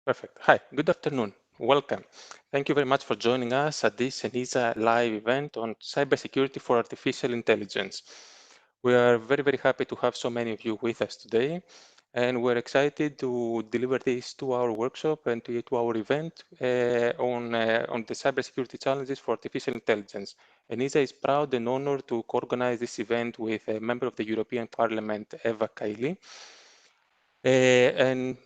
Perfect. Hi, good afternoon. Welcome. Thank you very much for joining us at this ENISA live event on cybersecurity for artificial intelligence. We are very, very happy to have so many of you with us today, and we're excited to deliver this 2-hour workshop and to our event on the cybersecurity challenges for artificial intelligence. ENISA is proud and honored to co-organize this event with a member of the European Parliament, Eva Kaili. And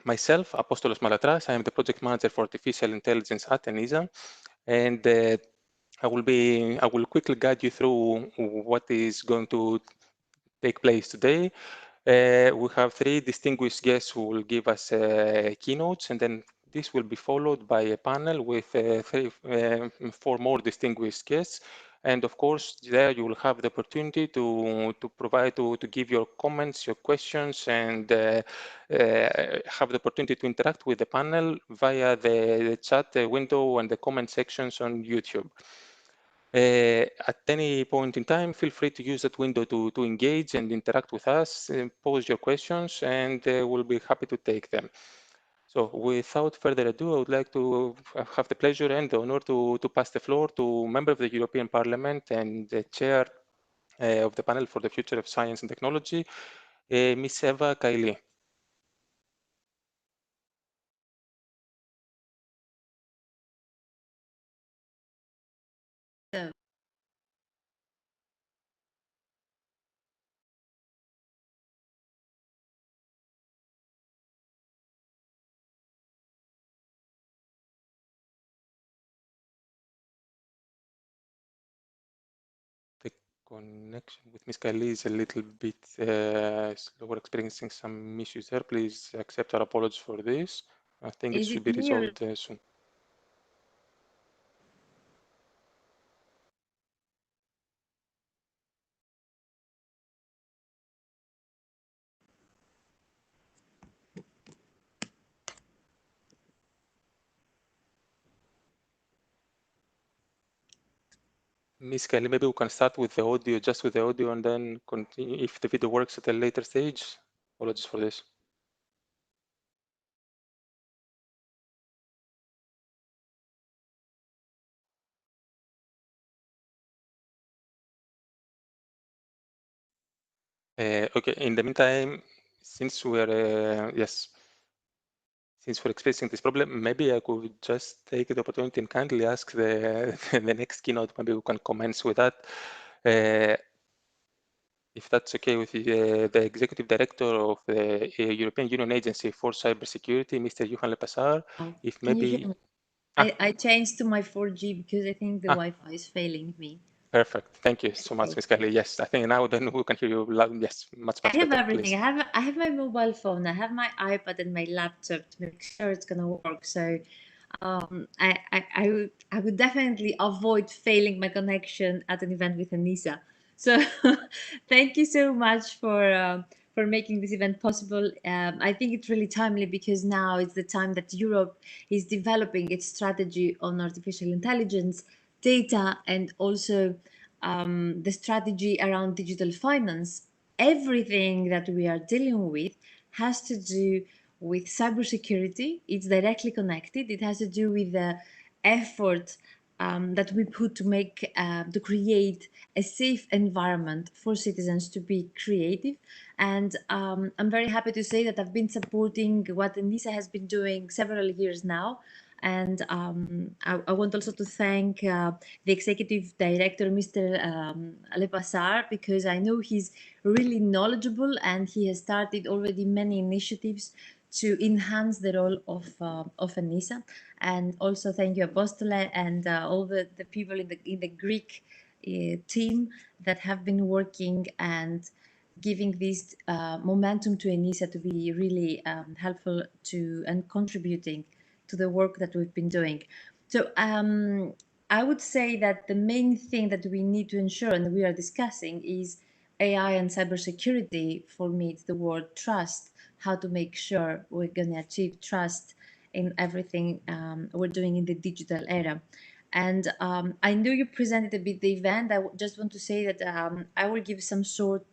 myself, Apostolos Malatras, I am the project manager for artificial intelligence at ENISA, and I will quickly guide you through what is going to take place today. We have three distinguished guests who will give us keynotes, and then this will be followed by a panel with four more distinguished guests. And of course, there you will have the opportunity to give your comments, your questions, and have the opportunity to interact with the panel via the chat window and the comment sections on YouTube. At any point in time, feel free to use that window to engage and interact with us, pose your questions, and we'll be happy to take them. So without further ado, I would like to have the pleasure and the honor to pass the floor to member of the European Parliament and the chair of the panel for the future of science and technology, Ms. Eva Kaili. So, The connection with Ms. Kaili is a little bit slow. We're experiencing some issues there. Please accept our apologies for this. I think it is should it be me or resolved soon. Ms. Kelly, maybe we can start with the audio, just with the audio, and then continue if the video works at a later stage. Apologies for this. Okay, in the meantime, since since we're experiencing this problem, maybe I could just take the opportunity and kindly ask the, the next keynote, maybe we can commence with that. Uh, if that's okay with the Executive Director of the European Union Agency for Cybersecurity, Mr. Johan Lepassar, oh, if can you hear maybe... me? Ah, I changed to my 4G because I think the ah, Wi-Fi is failing me. perfect. Thank you so much, Okay. Ms. Kelly. Yes, I think now then we can hear you loud. Yes, much, I much have better, everything. please. I have my mobile phone. I have my iPad and my laptop to make sure it's gonna work. So I would definitely avoid failing my connection at an event with ENISA. So thank you so much for making this event possible. I think it's really timely because now it's the time that Europe is developing its strategy on artificial intelligence, data, and also the strategy around digital finance. Everything that we are dealing with has to do with cybersecurity. It's directly connected. It has to do with the effort that we put to to create a safe environment for citizens to be creative. And I'm very happy to say that I've been supporting what ENISA has been doing several years now. And I want also to thank the executive director, Mr. Lepassar, because I know he's really knowledgeable and he has started already many initiatives to enhance the role of ENISA. And also thank you, Apostole, and all the people in the Greek team that have been working and giving this momentum to ENISA to be really helpful to and contributing to the work that we've been doing. So I would say that the main thing that we need to ensure and we are discussing is AI and cybersecurity. For me, it's the word trust, how to make sure we're going to achieve trust in everything we're doing in the digital era. And I know you presented a bit the event. Just want to say that I will give some short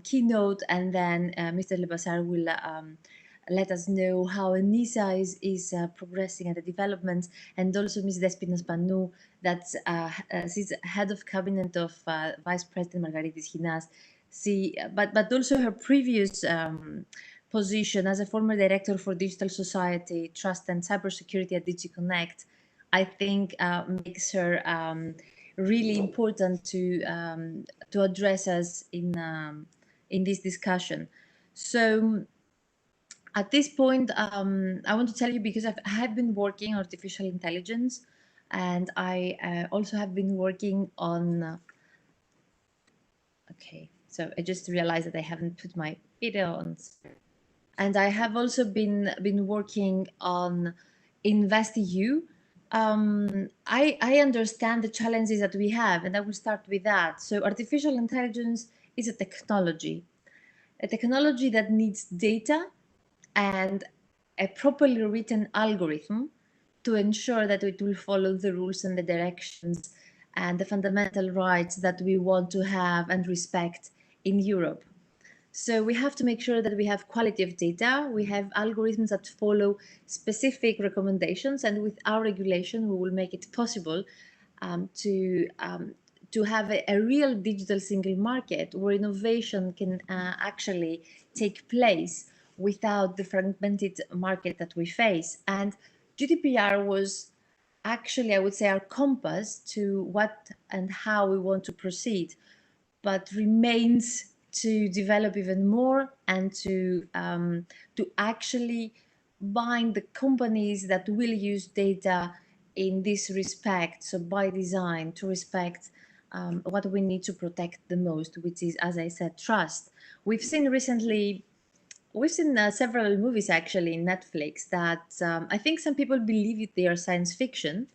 keynote, and then Mr. Lebassar will let us know how ENISA is progressing at the development, and also Ms. Despina Spanou, that she's head of cabinet of Vice President Margaritis Ginas. But also her previous position as a former director for digital society, trust and cybersecurity at DigiConnect, I think makes her really important to address us in this discussion. So at this point, I want to tell you, because I have been working on artificial intelligence, and I also have been working on. Okay, so I just realized that I haven't put my video on, and I have also been working on InvestEU. I understand the challenges that we have, and I will start with that. So artificial intelligence is a technology that needs data and a properly written algorithm to ensure that it will follow the rules and the directions and the fundamental rights that we want to have and respect in Europe. So we have to make sure that we have quality of data, we have algorithms that follow specific recommendations, and with our regulation, we will make it possible to have a real digital single market where innovation can actually take place without the fragmented market that we face. And GDPR was actually, I would say, our compass to what and how we want to proceed, but remains to develop even more and to actually bind the companies that will use data in this respect. So by design, to respect what we need to protect the most, which is, as I said, trust. We've seen several movies actually in Netflix that I think some people believe they are science fiction.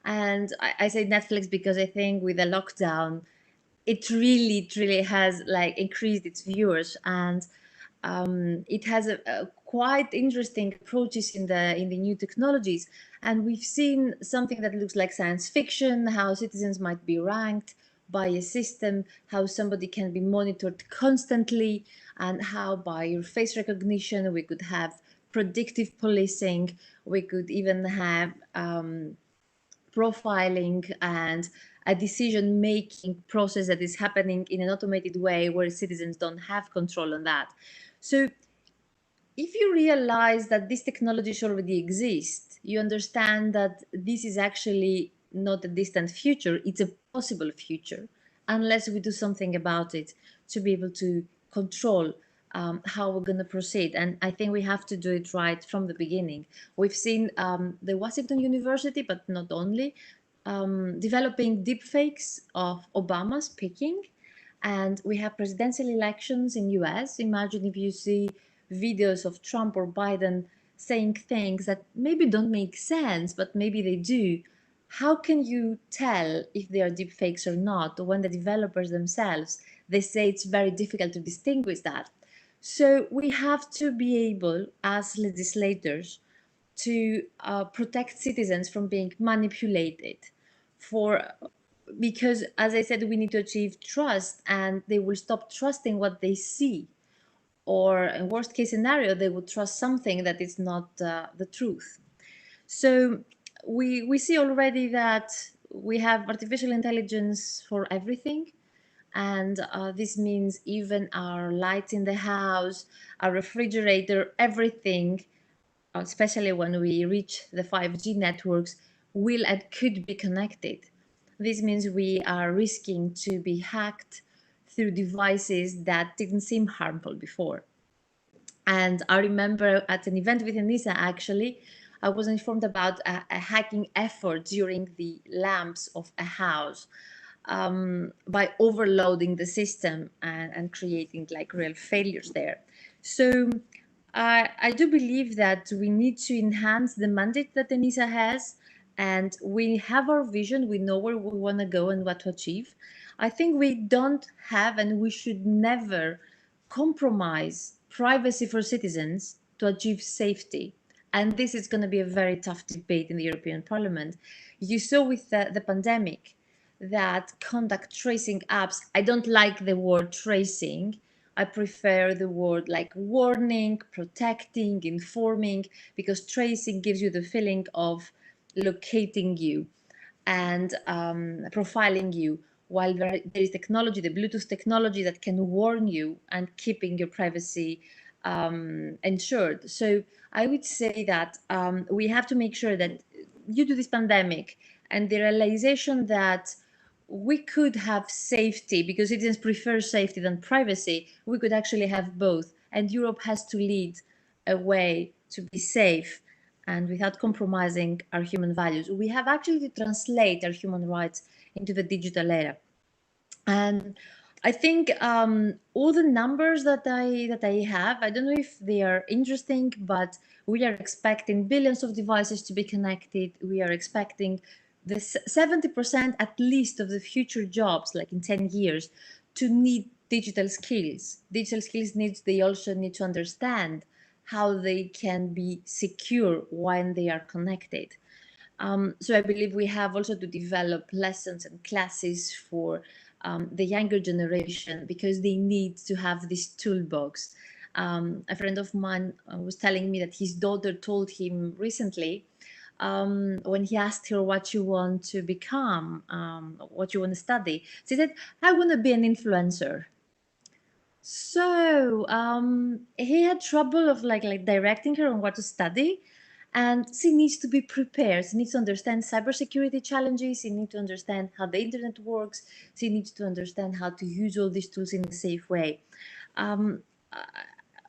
And I say Netflix because I think with the lockdown, it really has like increased its viewers, and it has a quite interesting approaches in the new technologies. And we've seen something that looks like science fiction, how citizens might be ranked by a system, how somebody can be monitored constantly, and how by your face recognition we could have predictive policing, we could even have profiling and a decision-making process that is happening in an automated way where citizens don't have control on that. So if you realize that these technologies already exist, you understand that this is actually not a distant future, it's a possible future, unless we do something about it to be able to control how we're going to proceed. And I think we have to do it right from the beginning. We've seen the Washington University, but not only, developing deepfakes of Obama speaking, and we have presidential elections in US. Imagine if you see videos of Trump or Biden saying things that maybe don't make sense, but maybe they do. How can you tell if they are deepfakes or not when the developers themselves, they say it's very difficult to distinguish that? So we have to be able, as legislators, to protect citizens from being manipulated for because, as I said, we need to achieve trust, and they will stop trusting what they see, or in worst case scenario, they would trust something that is not the truth. So we see already that we have artificial intelligence for everything, and this means even our lights in the house, our refrigerator, everything, especially when we reach the 5G networks, will and could be connected. This means we are risking to be hacked through devices that didn't seem harmful before. And I remember at an event with ENISA, actually, I was informed about a hacking effort during the lamps of a house, by overloading the system and creating like real failures there. So I do believe that we need to enhance the mandate that ENISA has, and we have our vision, we know where we want to go and what to achieve. I think we don't have, and we should never compromise privacy for citizens to achieve safety. And this is going to be a very tough debate in the European Parliament. You saw with the pandemic that contact tracing apps, I don't like the word tracing, I prefer the word like warning, protecting, informing, because tracing gives you the feeling of locating you and profiling you, while there is technology, the Bluetooth technology, that can warn you and keeping your privacy ensured. So I would say that we have to make sure that due to this pandemic and the realization that we could have safety, because citizens prefer safety than privacy, we could actually have both. And Europe has to lead a way to be safe and without compromising our human values. We have actually to translate our human rights into the digital era. And I think all the numbers that I have, I don't know if they are interesting, but we are expecting billions of devices to be connected. We are expecting the 70% at least of the future jobs, like in 10 years, to need digital skills. Digital skills needs, they also need to understand how they can be secure when they are connected. So I believe we have also to develop lessons and classes for the younger generation, because they need to have this toolbox. A friend of mine was telling me that his daughter told him recently, when he asked her what you want to become, what you want to study, she said, "I want to be an influencer." So he had trouble of like directing her on what to study, and she needs to be prepared. She needs to understand cybersecurity challenges. She needs to understand how the internet works. She needs to understand how to use all these tools in a safe way. Um, uh,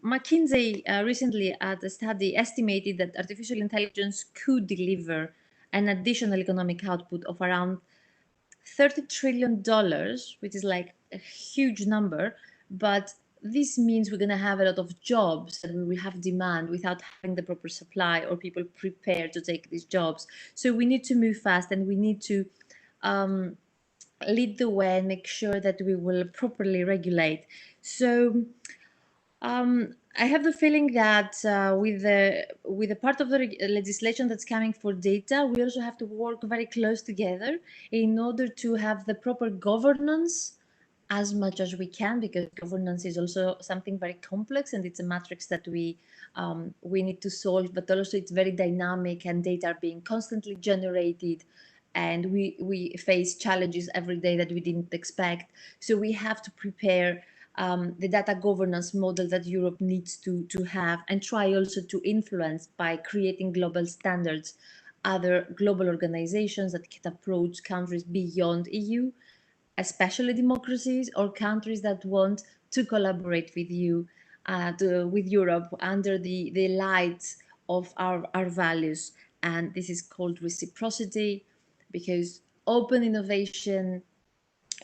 McKinsey recently at a study estimated that artificial intelligence could deliver an additional economic output of around $30 trillion, which is like a huge number, but this means we're going to have a lot of jobs and we will have demand without having the proper supply or people prepared to take these jobs. So we need to move fast, and we need to um, lead the way and make sure that we will properly regulate. So I have the feeling that with the part of the legislation that's coming for data, we also have to work very close together in order to have the proper governance as much as we can, because governance is also something very complex and it's a matrix that we need to solve. But also it's very dynamic and data are being constantly generated, and we face challenges every day that we didn't expect. So we have to prepare the data governance model that Europe needs to have, and try also to influence by creating global standards, other global organizations that can approach countries beyond EU, especially democracies or countries that want to collaborate with you, with Europe under the light of our values. And this is called reciprocity, because open innovation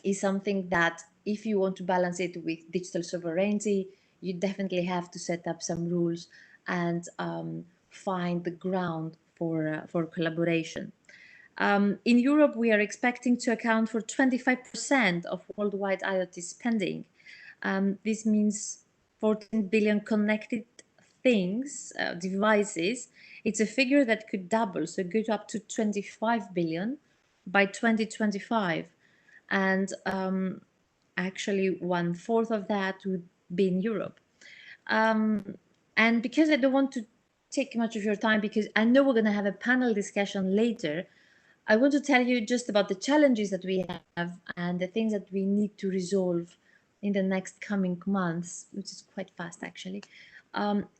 is something that, if you want to balance it with digital sovereignty, you definitely have to set up some rules and find the ground for collaboration. In Europe, we are expecting to account for 25% of worldwide IoT spending. This means 14 billion connected things, devices. It's a figure that could double, so go up to 25 billion by 2025. And actually, one fourth of that would be in Europe. And because I don't want to take much of your time, because I know we're going to have a panel discussion later, I want to tell you just about the challenges that we have and the things that we need to resolve in the next coming months, which is quite fast actually.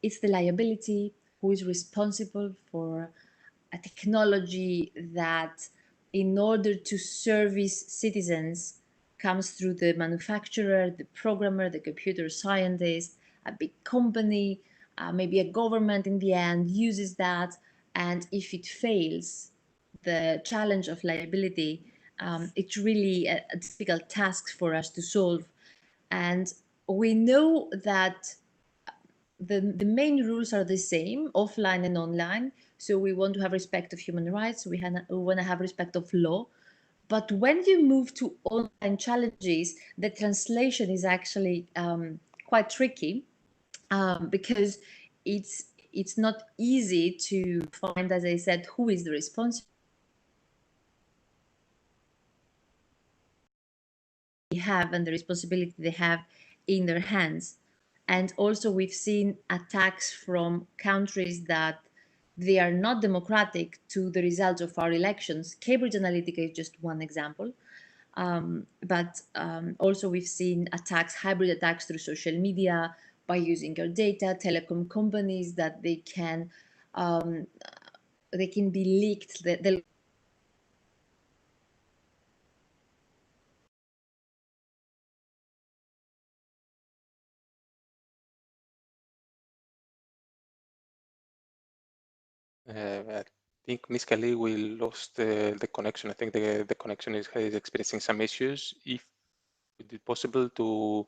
It's the liability, who is responsible for a technology that, in order to service citizens, comes through the manufacturer, the programmer, the computer scientist, a big company, maybe a government in the end uses that. And if it fails, the challenge of liability, it's really a difficult task for us to solve. And we know that the main rules are the same, offline and online. So we want to have respect of human rights. We want to have respect of law. But when you move to online challenges, the translation is actually quite tricky, because it's not easy to find, as I said, who is the responsible have and the responsibility they have in their hands. And also we've seen attacks from countries that they are not democratic to the results of our elections. Cambridge Analytica is just one example. But also we've seen attacks, hybrid attacks through social media by using your data, telecom companies that they can be leaked. The I think Miss Kaili, we lost the connection. I think the connection is experiencing some issues. If it is possible to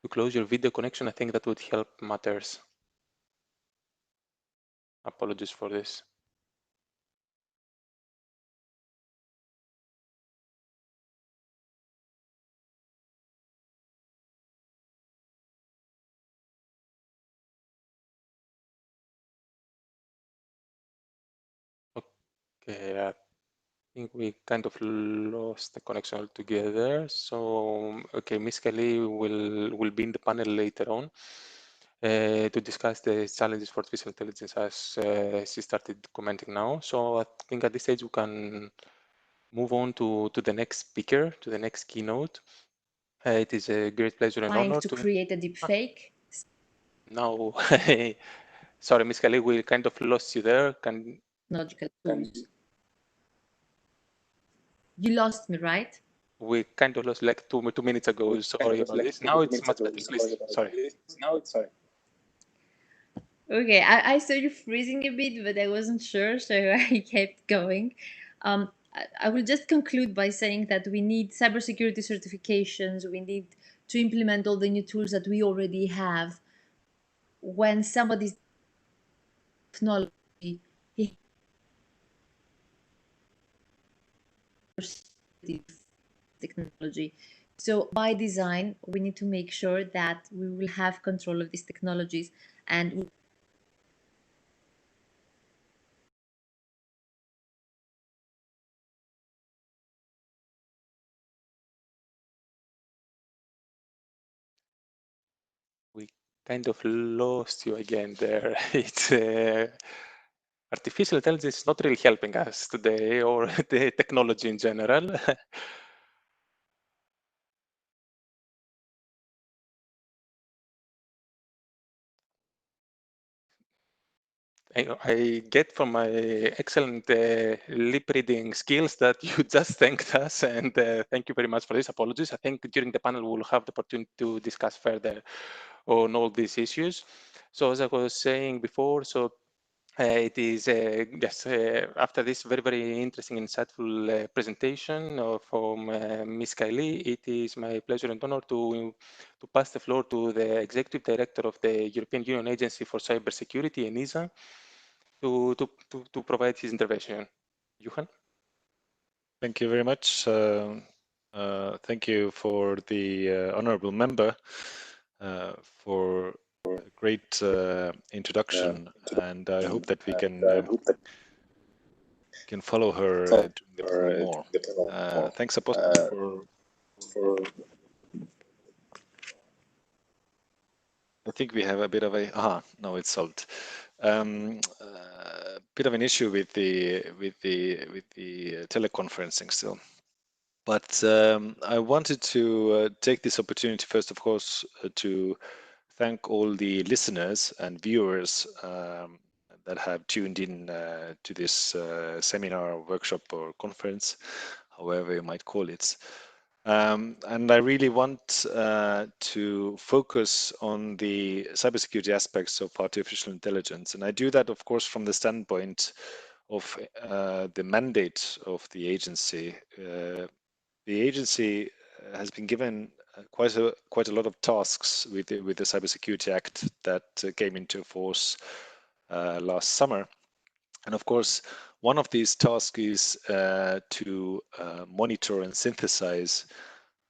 close your video connection, I think that would help matters. Apologies for this. Okay, I think we kind of lost the connection altogether. So, okay, Miss Kelly will be in the panel later on to discuss the challenges for artificial intelligence as she started commenting now. So I think at this stage we can move on to the next speaker, to the next keynote. It is a great pleasure and trying honor to to create a deep fake. now. Sorry, Miss Kelly, we kind of lost you there. Technological tools. You lost me, right? We kind of lost like two minutes ago. Sorry about this. Now it's much better. Please, sorry. Okay, I saw you freezing a bit, but I wasn't sure, so I kept going. I will just conclude by saying that we need cybersecurity certifications. We need to implement all the new tools that we already have. When somebody's technology, he has technology. So by design, we need to make sure that we will have control of these technologies and We kind of lost you again there. It's artificial intelligence is not really helping us today, or the technology in general. I get from my excellent lip reading skills that you just thanked us, and thank you very much for this. Apologies. I think during the panel we'll have the opportunity to discuss further on all these issues. So as I was saying before, so it is, yes, after this very, very interesting, insightful presentation from Ms. Kaili, it is my pleasure and honor to pass the floor to the Executive Director of the European Union Agency for Cybersecurity, ENISA, to provide his intervention. Johan? Thank you very much. Thank you for the honorable member for a great introduction, and I hope that we can follow her during the panel more. Thanks, Apostle, for. I think we have a bit of a no, it's solved. Bit of an issue with the teleconferencing still. But I wanted to take this opportunity first, of course, to thank all the listeners and viewers that have tuned in to this seminar, workshop, or conference, however you might call it. And I really want to focus on the cybersecurity aspects of artificial intelligence. And I do that, of course, from the standpoint of the mandate of the agency. The agency has been given quite a lot of tasks with the Cybersecurity Act that came into force last summer. And of course, one of these tasks is to monitor and synthesize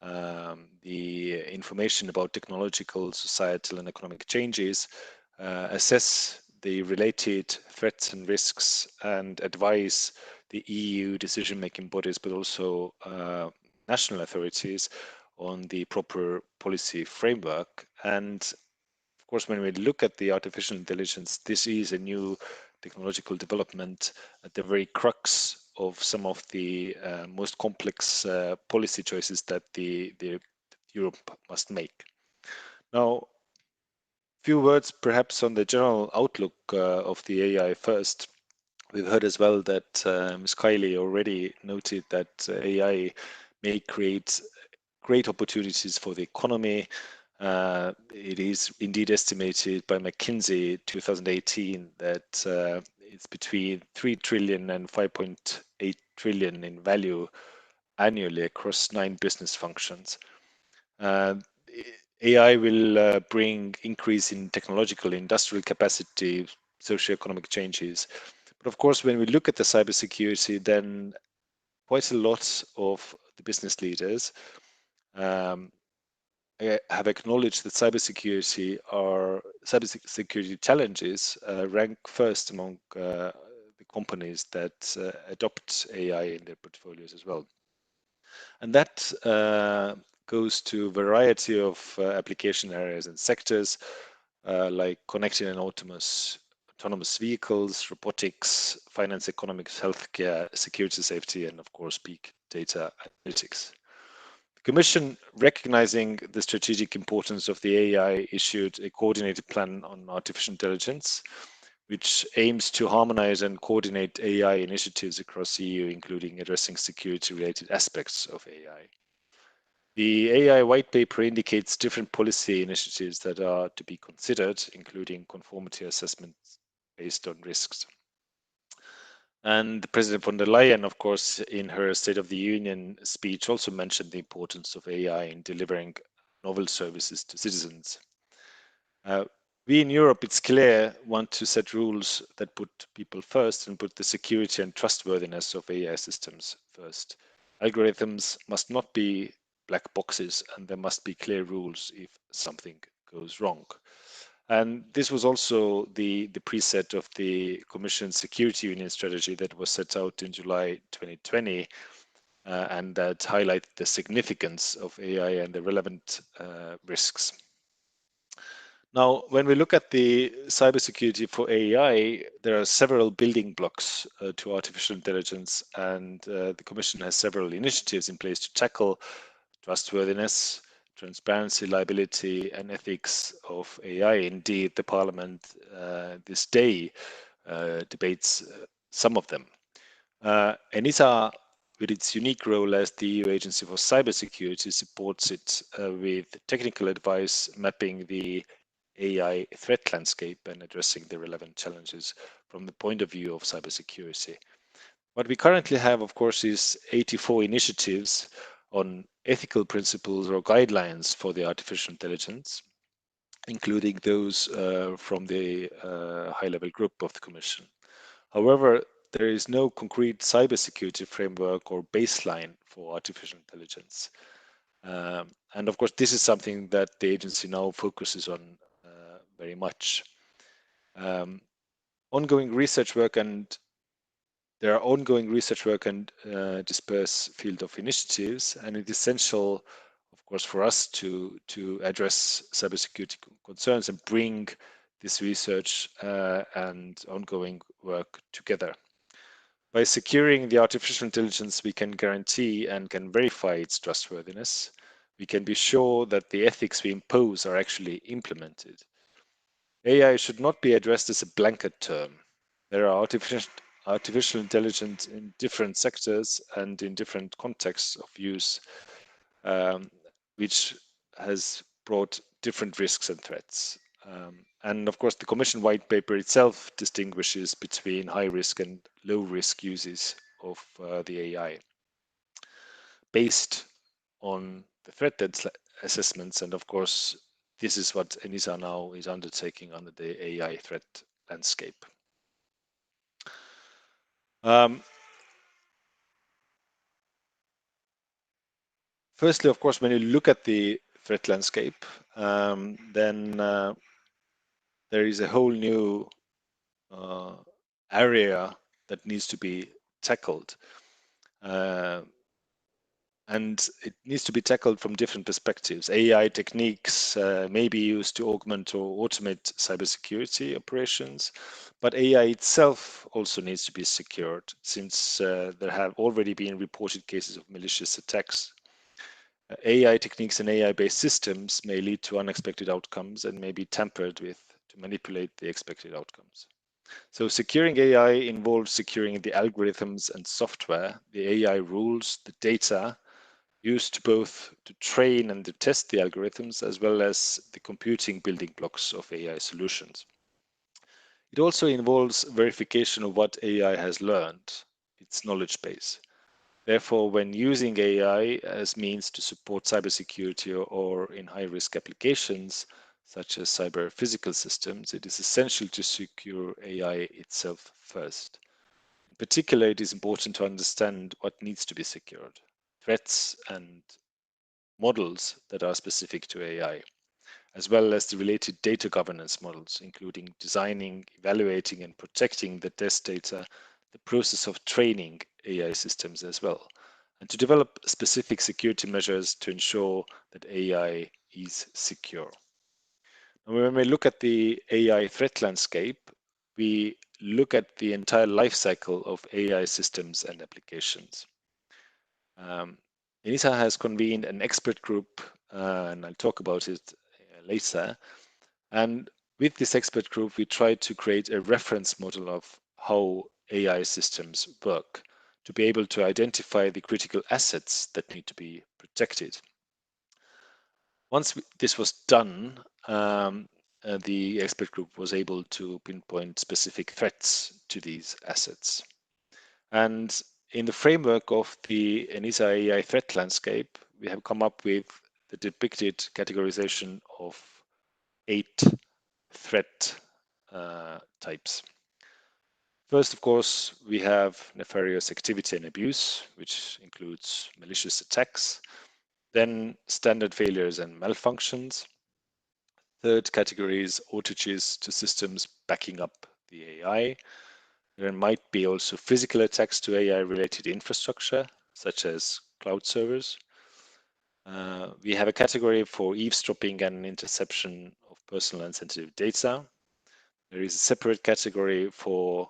the information about technological, societal, and economic changes, assess the related threats and risks, and advise the EU decision-making bodies, but also national authorities on the proper policy framework. And of course, when we look at the artificial intelligence, this is a new technological development at the very crux of some of the most complex policy choices that the Europe must make. Now, few words perhaps on the general outlook of the AI first. We've heard as well that Ms. Kaili already noted that AI may create great opportunities for the economy. It is indeed estimated by McKinsey 2018 that it's between 3 trillion and 5.8 trillion in value annually across 9 business functions. AI will bring increase in technological industrial capacity, socioeconomic changes. But of course, when we look at the cybersecurity, then quite a lot of the business leaders have acknowledged that cybersecurity challenges rank first among the companies that adopt AI in their portfolios as well. And that goes to a variety of application areas and sectors like connected and autonomous vehicles, robotics, finance, economics, healthcare, security, safety, and of course, big data analytics. The Commission, recognizing the strategic importance of the AI, issued a coordinated plan on artificial intelligence, which aims to harmonize and coordinate AI initiatives across the EU, including addressing security-related aspects of AI. The AI white paper indicates different policy initiatives that are to be considered, including conformity assessments based on risks. And President von der Leyen, of course, in her State of the Union speech, also mentioned the importance of AI in delivering novel services to citizens. We in Europe, it's clear, want to set rules that put people first and put the security and trustworthiness of AI systems first. Algorithms must not be black boxes, and there must be clear rules if something goes wrong. And this was also the preset of the Commission's Security Union strategy that was set out in July 2020, and that highlighted the significance of AI and the relevant risks. Now, when we look at the cybersecurity for AI, there are several building blocks to artificial intelligence, and the Commission has several initiatives in place to tackle trustworthiness, transparency, liability, and ethics of AI. Indeed, the Parliament this day debates some of them. ENISA, with its unique role as the EU Agency for Cybersecurity, supports it with technical advice mapping the AI threat landscape and addressing the relevant challenges from the point of view of cybersecurity. What we currently have, of course, is 84 initiatives on ethical principles or guidelines for the artificial intelligence, including those from the high-level group of the Commission. However, there is no concrete cybersecurity framework or baseline for artificial intelligence. And of course, this is something that the agency now focuses on very much. Ongoing research work and there are ongoing research work and dispersed field of initiatives, and it's essential, of course, for us to address cybersecurity concerns and bring this research and ongoing work together. By securing the artificial intelligence, we can guarantee and can verify its trustworthiness. We can be sure that the ethics we impose are actually implemented. AI should not be addressed as a blanket term. There are artificial intelligence in different sectors and in different contexts of use, which has brought different risks and threats. And of course, the Commission white paper itself distinguishes between high risk and low risk uses of the AI based on the threat assessments. And of course, this is what ENISA now is undertaking under the AI threat landscape. Firstly, of course, when you look at the threat landscape, then there is a whole new area that needs to be tackled. and it needs to be tackled from different perspectives. AI techniques may be used to augment or automate cybersecurity operations, but AI itself also needs to be secured, since there have already been reported cases of malicious attacks. AI techniques and AI-based systems may lead to unexpected outcomes and may be tampered with to manipulate the expected outcomes. So securing AI involves securing the algorithms and software, the AI rules, the data used both to train and to test the algorithms, as well as the computing building blocks of AI solutions. It also involves verification of what AI has learned, its knowledge base. Therefore, when using AI as means to support cybersecurity or in high-risk applications, such as cyber physical systems, it is essential to secure AI itself first. In particular, it is important to understand what needs to be secured, threats and models that are specific to AI, as well as the related data governance models, including designing, evaluating, and protecting the test data, the process of training AI systems as well, and to develop specific security measures to ensure that AI is secure. Now, when we look at the AI threat landscape, we look at the entire life cycle of AI systems and applications. ENISA has convened an expert group, and I'll talk about it later. And with this expert group, we tried to create a reference model of how AI systems work to be able to identify the critical assets that need to be protected. Once this was done, the expert group was able to pinpoint specific threats to these assets. And in the framework of the ENISA AI threat landscape, we have come up with the depicted categorization of 8 threat types. First, of course, we have nefarious activity and abuse, which includes malicious attacks. Then standard failures and malfunctions. Third category is outages to systems backing up the AI. There might be also physical attacks to AI-related infrastructure, such as cloud servers. We have a category for eavesdropping and interception of personal and sensitive data. There is a separate category for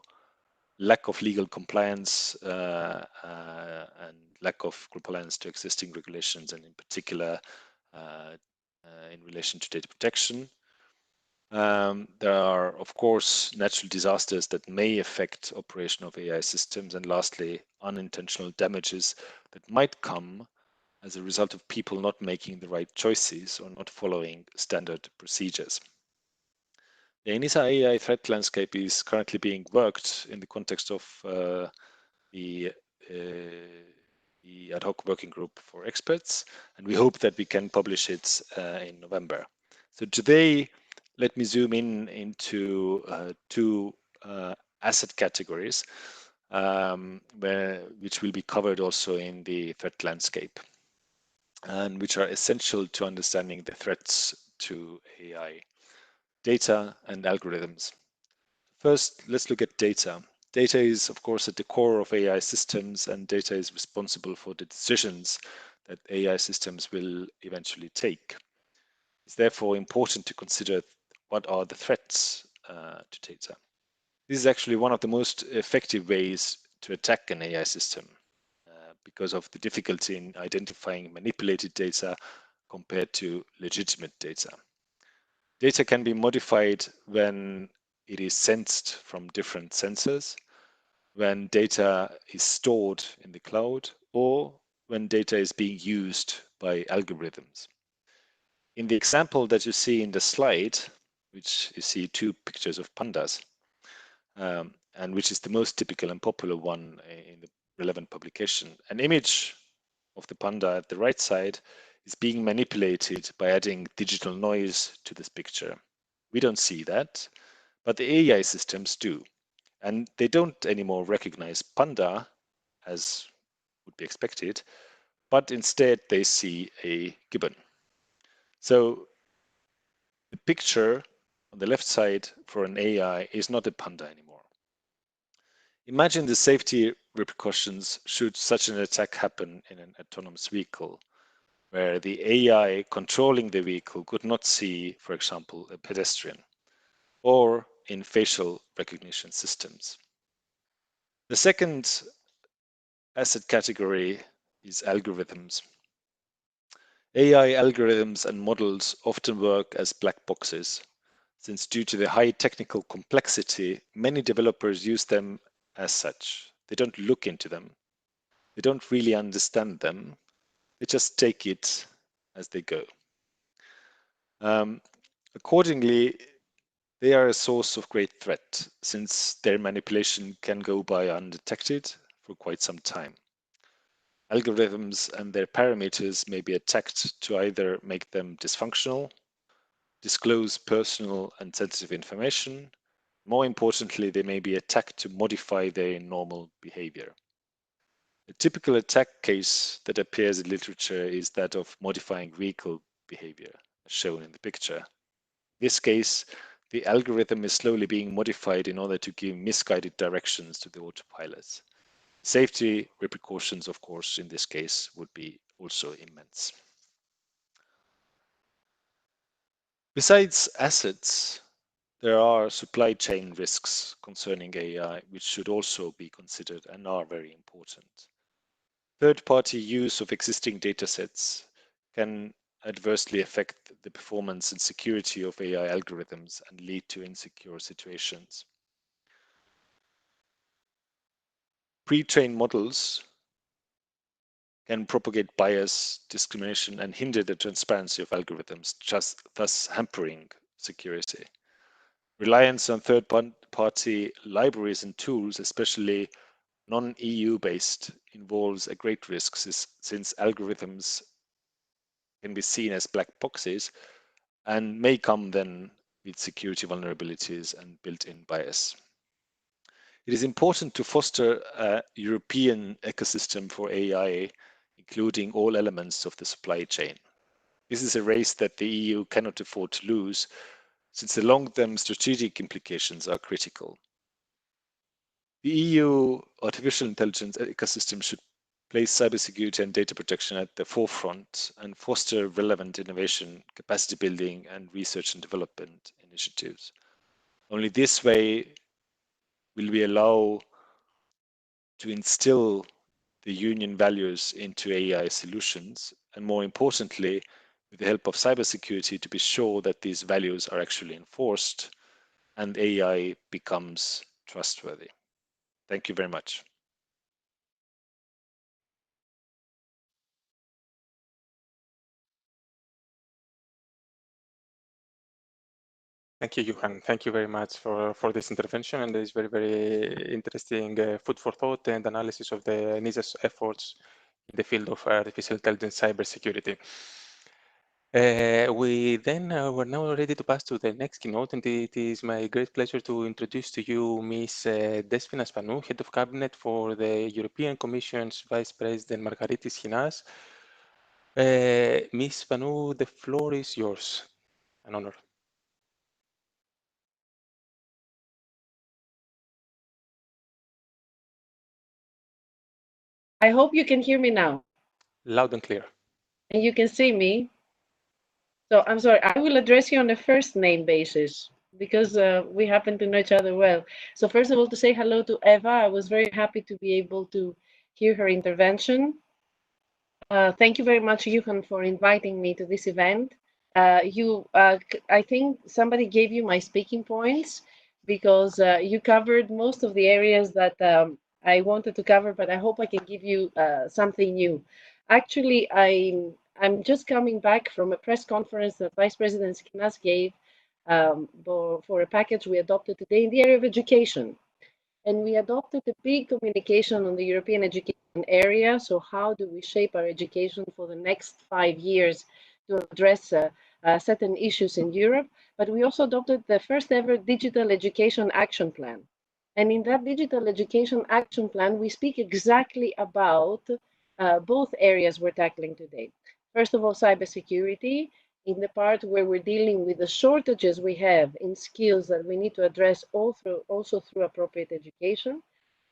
lack of legal compliance and lack of compliance to existing regulations, and in particular in relation to data protection. There are, of course, natural disasters that may affect operation of AI systems, and lastly, unintentional damages that might come as a result of people not making the right choices or not following standard procedures. The ENISA AI threat landscape is currently being worked in the context of the ad hoc working group for experts, and we hope that we can publish it in November. So today, let me zoom in into 2 asset categories, which will be covered also in the threat landscape, and which are essential to understanding the threats to AI: data and algorithms. First, let's look at data. Data is, of course, at the core of AI systems, and data is responsible for the decisions that AI systems will eventually take. It's therefore important to consider what are the threats to data. This is actually one of the most effective ways to attack an AI system because of the difficulty in identifying manipulated data compared to legitimate data. Data can be modified when it is sensed from different sensors, when data is stored in the cloud, or when data is being used by algorithms. In the example that you see in the slide, which you see 2 pictures of pandas, and which is the most typical and popular one in the relevant publication, an image of the panda at the right side is being manipulated by adding digital noise to this picture. We don't see that, but the AI systems do. And they don't anymore recognize panda as would be expected, but instead they see a gibbon. So the picture on the left side for an AI is not a panda anymore. Imagine the safety repercussions should such an attack happen in an autonomous vehicle, where the AI controlling the vehicle could not see, for example, a pedestrian, or in facial recognition systems. The second asset category is algorithms. AI algorithms and models often work as black boxes, since due to the high technical complexity, many developers use them as such. They don't look into them. They don't really understand them. They just take it as they go. Accordingly, they are a source of great threat, since their manipulation can go by undetected for quite some time. Algorithms and their parameters may be attacked to either make them dysfunctional, disclose personal and sensitive information. More importantly, they may be attacked to modify their normal behavior. A typical attack case that appears in literature is that of modifying vehicle behavior, as shown in the picture. In this case, the algorithm is slowly being modified in order to give misguided directions to the autopilot. Safety repercussions, of course, in this case would be also immense. Besides assets, there are supply chain risks concerning AI, which should also be considered and are very important. Third-party use of existing datasets can adversely affect the performance and security of AI algorithms and lead to insecure situations. Pre-trained models can propagate bias, discrimination, and hinder the transparency of algorithms, thus hampering security. Reliance on third-party libraries and tools, especially non-EU based, involves a great risk since algorithms can be seen as black boxes and may come then with security vulnerabilities and built-in bias. It is important to foster a European ecosystem for AI, including all elements of the supply chain. This is a race that the EU cannot afford to lose, since the long-term strategic implications are critical. The EU artificial intelligence ecosystem should place cybersecurity and data protection at the forefront and foster relevant innovation, capacity building, and research and development initiatives. Only this way will we allow to instill the union values into AI solutions, and more importantly, with the help of cybersecurity, to be sure that these values are actually enforced and AI becomes trustworthy. Thank you very much. Thank you, Johan. Thank you very much for this intervention and this very interesting food for thought and analysis of the ENISA's efforts in the field of artificial intelligence cybersecurity. We're now ready to pass to the next keynote, and it is my great pleasure to introduce to you Ms. Despina Spanou, Head of Cabinet for the European Commission's Vice President Margaritis Chinas. Ms. Spanou, the floor is yours. An honor. I hope you can hear me now. Loud and clear. And you can see me. So I'm sorry, I will address you on a first name basis because we happen to know each other well. So first of all, to say hello to Eva, I was very happy to be able to hear her intervention. Thank you very much, Johan, for inviting me to this event. I think somebody gave you my speaking points because you covered most of the areas that I wanted to cover, but I hope I can give you something new. Actually, I'm just coming back from a press conference that Vice President Skinas gave for a package we adopted today in the area of education. And we adopted a big communication on the European education area. So how do we shape our education for the next 5 years to address certain issues in Europe? But we also adopted the first ever digital education action plan. And in that digital education action plan, we speak exactly about both areas we're tackling today. First of all, cybersecurity, in the part where we're dealing with the shortages we have in skills that we need to address also through appropriate education.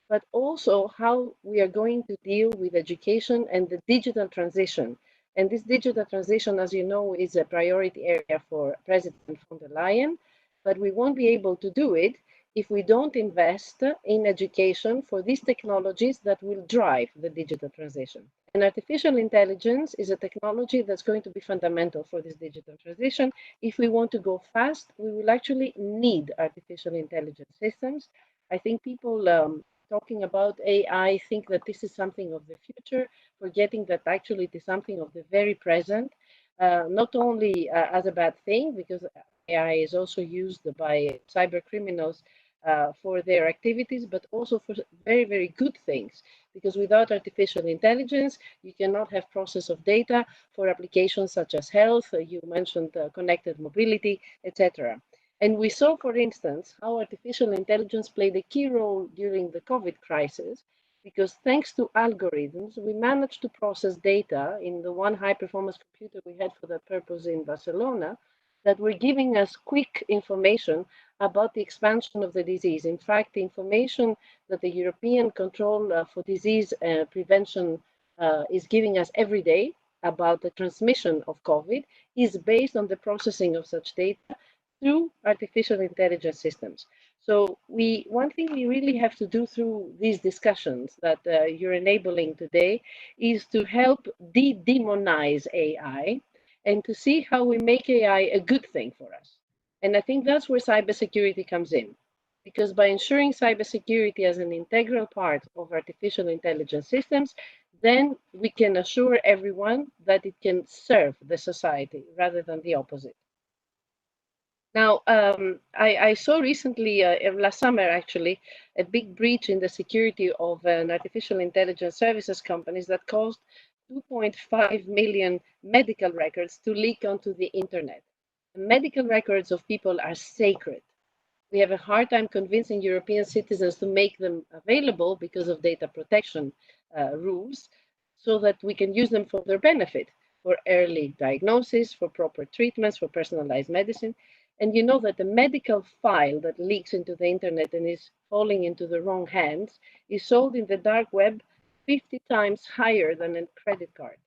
but also how we are going to deal with education and the digital transition. And this digital transition, as you know, is a priority area for President von der Leyen, but we won't be able to do it if we don't invest in education for these technologies that will drive the digital transition. And artificial intelligence is a technology that's going to be fundamental for this digital transition. If we want to go fast, we will actually need artificial intelligence systems. I think people talking about AI think that this is something of the future, forgetting that actually it is something of the very present, not only as a bad thing, because AI is also used by cyber criminals for their activities, but also for very, very good things. Because without artificial intelligence, you cannot have process of data for applications such as health, you mentioned connected mobility, etc. And we saw, for instance, how artificial intelligence played a key role during the COVID crisis, because thanks to algorithms, we managed to process data in the one high performance computer we had for that purpose in Barcelona that were giving us quick information about the expansion of the disease. In fact, the information that the European Control for Disease Prevention is giving us every day about the transmission of COVID is based on the processing of such data through artificial intelligence systems. So one thing we really have to do through these discussions that you're enabling today is to help de-demonize AI and to see how we make AI a good thing for us. And I think that's where cybersecurity comes in. Because by ensuring cybersecurity as an integral part of artificial intelligence systems, then we can assure everyone that it can serve the society rather than the opposite. Now, I saw recently, last summer actually, a big breach in the security of an artificial intelligence services companies that caused 2.5 million medical records to leak onto the internet. The medical records of people are sacred. We have a hard time convincing European citizens to make them available because of data protection rules, so that we can use them for their benefit, for early diagnosis, for proper treatments, for personalized medicine. And you know that the medical file that leaks into the internet and is falling into the wrong hands is sold in the dark web 50 times higher than a credit card.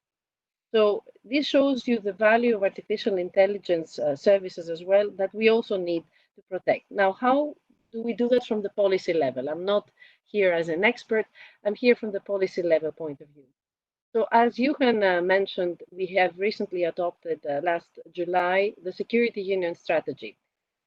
So this shows you the value of artificial intelligence services as well that we also need to protect. Now, how do we do that from the policy level? I'm not here as an expert. I'm here from the policy level point of view. So as Johan mentioned, we have recently adopted last July the Security Union strategy.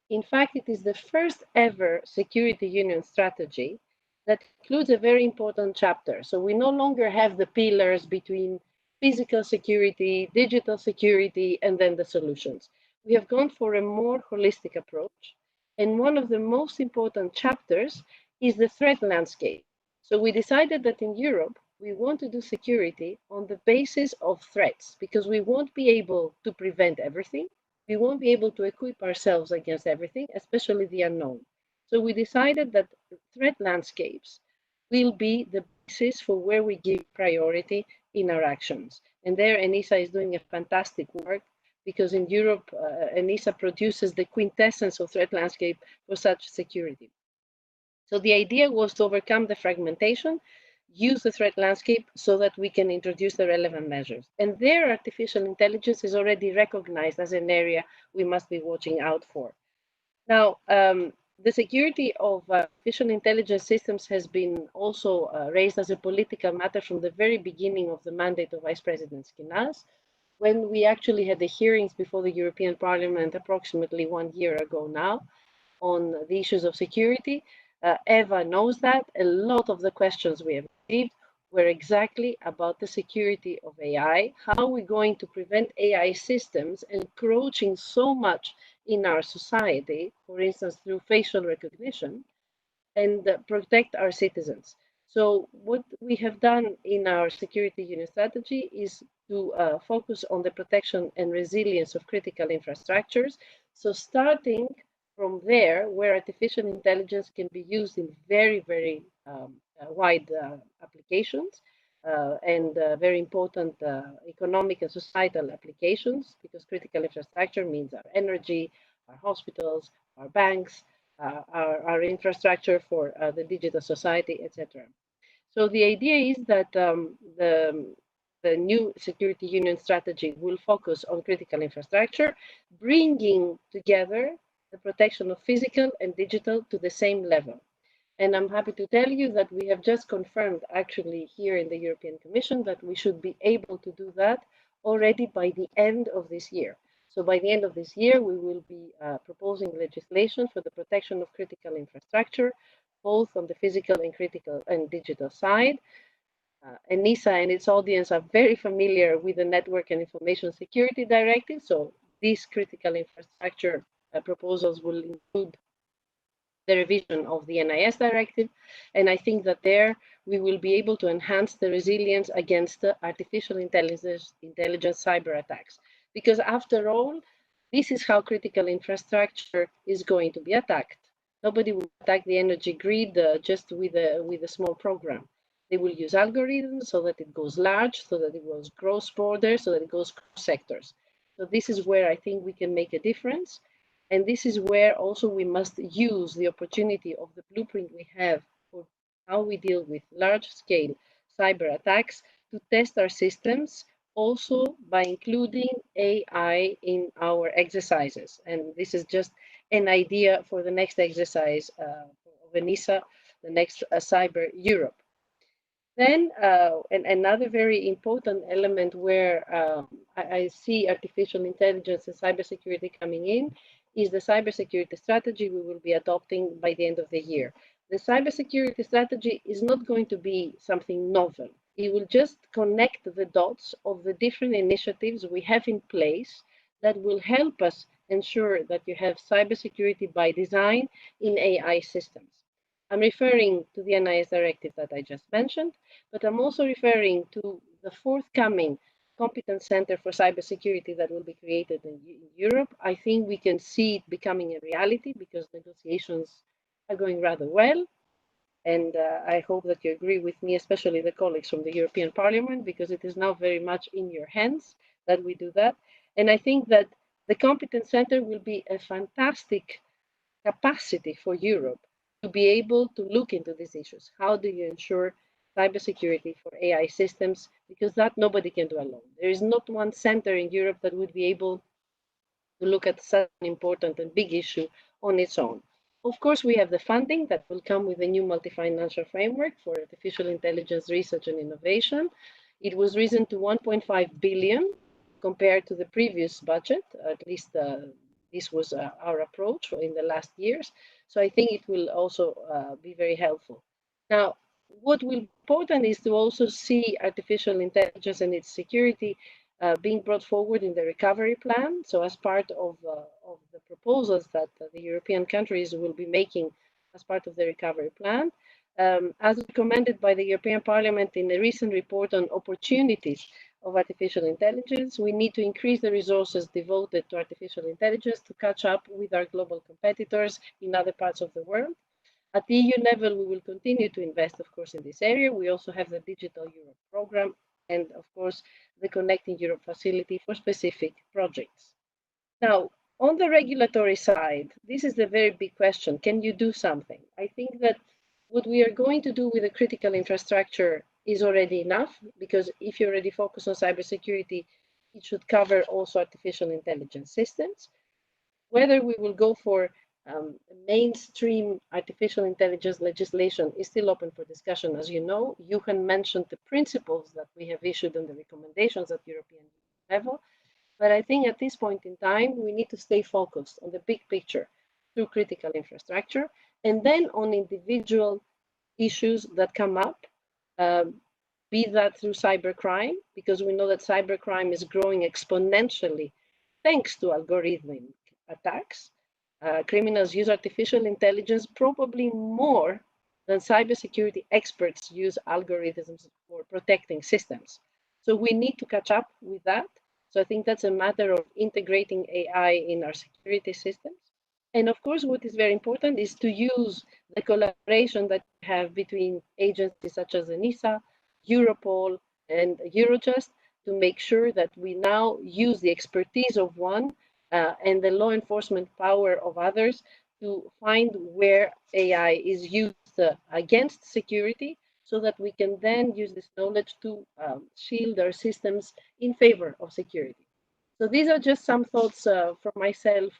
In fact, it is the first ever Security Union strategy that includes a very important chapter. So we no longer have the pillars between physical security, digital security, and then the solutions. We have gone for a more holistic approach. And one of the most important chapters is the threat landscape. So we decided that in Europe, we want to do security on the basis of threats, because we won't be able to prevent everything. We won't be able to equip ourselves against everything, especially the unknown. So we decided that threat landscapes will be the basis for where we give priority in our actions. And there, ENISA is doing a fantastic work, because in Europe, ENISA produces the quintessence of threat landscape for such security. So the idea was to overcome the fragmentation, use the threat landscape so that we can introduce the relevant measures. And there, artificial intelligence is already recognized as an area we must be watching out for. Now, the security of artificial intelligence systems has been also raised as a political matter from the very beginning of the mandate of Vice President Skinas, when we actually had the hearings before the European Parliament approximately 1 year ago now on the issues of security. Eva knows that. A lot of the questions we have received were exactly about the security of AI. How are we going to prevent AI systems encroaching so much in our society, for instance, through facial recognition, and protect our citizens? So what we have done in our security union strategy is to focus on the protection and resilience of critical infrastructures. So starting from there, where artificial intelligence can be used in very, very wide applications and very important economic and societal applications, because critical infrastructure means our energy, our hospitals, our banks, our infrastructure for the digital society, etc. So the idea is that the new security union strategy will focus on critical infrastructure, bringing together the protection of physical and digital to the same level. And I'm happy to tell you that we have just confirmed actually here in the European Commission that we should be able to do that already by the end of this year. So by the end of this year, we will be proposing legislation for the protection of critical infrastructure, both on the physical and critical and digital side. ENISA and its audience are very familiar with the Network and Information Security Directive. So these critical infrastructure proposals will include the revision of the NIS directive. And I think that there we will be able to enhance the resilience against artificial intelligence cyber attacks. Because after all, this is how critical infrastructure is going to be attacked. Nobody will attack the energy grid just with a small program. They will use algorithms so that it goes large, so that it goes cross borders, so that it goes cross sectors. So this is where I think we can make a difference. And this is where also we must use the opportunity of the blueprint we have for how we deal with large scale cyber attacks to test our systems also by including AI in our exercises. And this is just an idea for the next exercise of ENISA, the next Cyber Europe. Then another very important element where I see artificial intelligence and cybersecurity coming in is the cybersecurity strategy we will be adopting by the end of the year. The cybersecurity strategy is not going to be something novel. It will just connect the dots of the different initiatives we have in place that will help us ensure that you have cybersecurity by design in AI systems. I'm referring to the NIS directive that I just mentioned, but I'm also referring to the forthcoming competence center for cybersecurity that will be created in Europe. I think we can see it becoming a reality because negotiations are going rather well. And I hope that you agree with me, especially the colleagues from the European Parliament, because it is now very much in your hands that we do that. And I think that the competence center will be a fantastic capacity for Europe to be able to look into these issues. How do you ensure cybersecurity for AI systems? Because that nobody can do alone. There is not one center in Europe that would be able to look at such an important and big issue on its own. Of course, we have the funding that will come with the new multi-financial framework for artificial intelligence research and innovation. It was risen to 1.5 billion compared to the previous budget, at least this was our approach in the last years. So I think it will also be very helpful. Now, what will be important is to also see artificial intelligence and its security being brought forward in the recovery plan. So as part of the proposals that the European countries will be making as part of the recovery plan, as recommended by the European Parliament in a recent report on opportunities of artificial intelligence, we need to increase the resources devoted to artificial intelligence to catch up with our global competitors in other parts of the world. At the EU level, we will continue to invest, of course, in this area. We also have the Digital Europe program and, of course, the Connecting Europe facility for specific projects. Now, on the regulatory side, this is the very big question. Can you do something? I think that what we are going to do with the critical infrastructure is already enough, because if you already focus on cybersecurity, it should cover also artificial intelligence systems. Whether we will go for mainstream artificial intelligence legislation is still open for discussion. As you know, Johan mentioned the principles that we have issued and the recommendations at European level. But I think at this point in time, we need to stay focused on the big picture through critical infrastructure, and then on individual issues that come up, be that through cybercrime, because we know that cybercrime is growing exponentially thanks to algorithmic attacks. Criminals use artificial intelligence probably more than cybersecurity experts use algorithms for protecting systems. So we need to catch up with that. So I think that's a matter of integrating AI in our security systems. And of course, what is very important is to use the collaboration that we have between agencies such as ENISA, Europol, and Eurojust to make sure that we now use the expertise of one and the law enforcement power of others to find where AI is used against security, so that we can then use this knowledge to shield our systems in favor of security. So these are just some thoughts for myself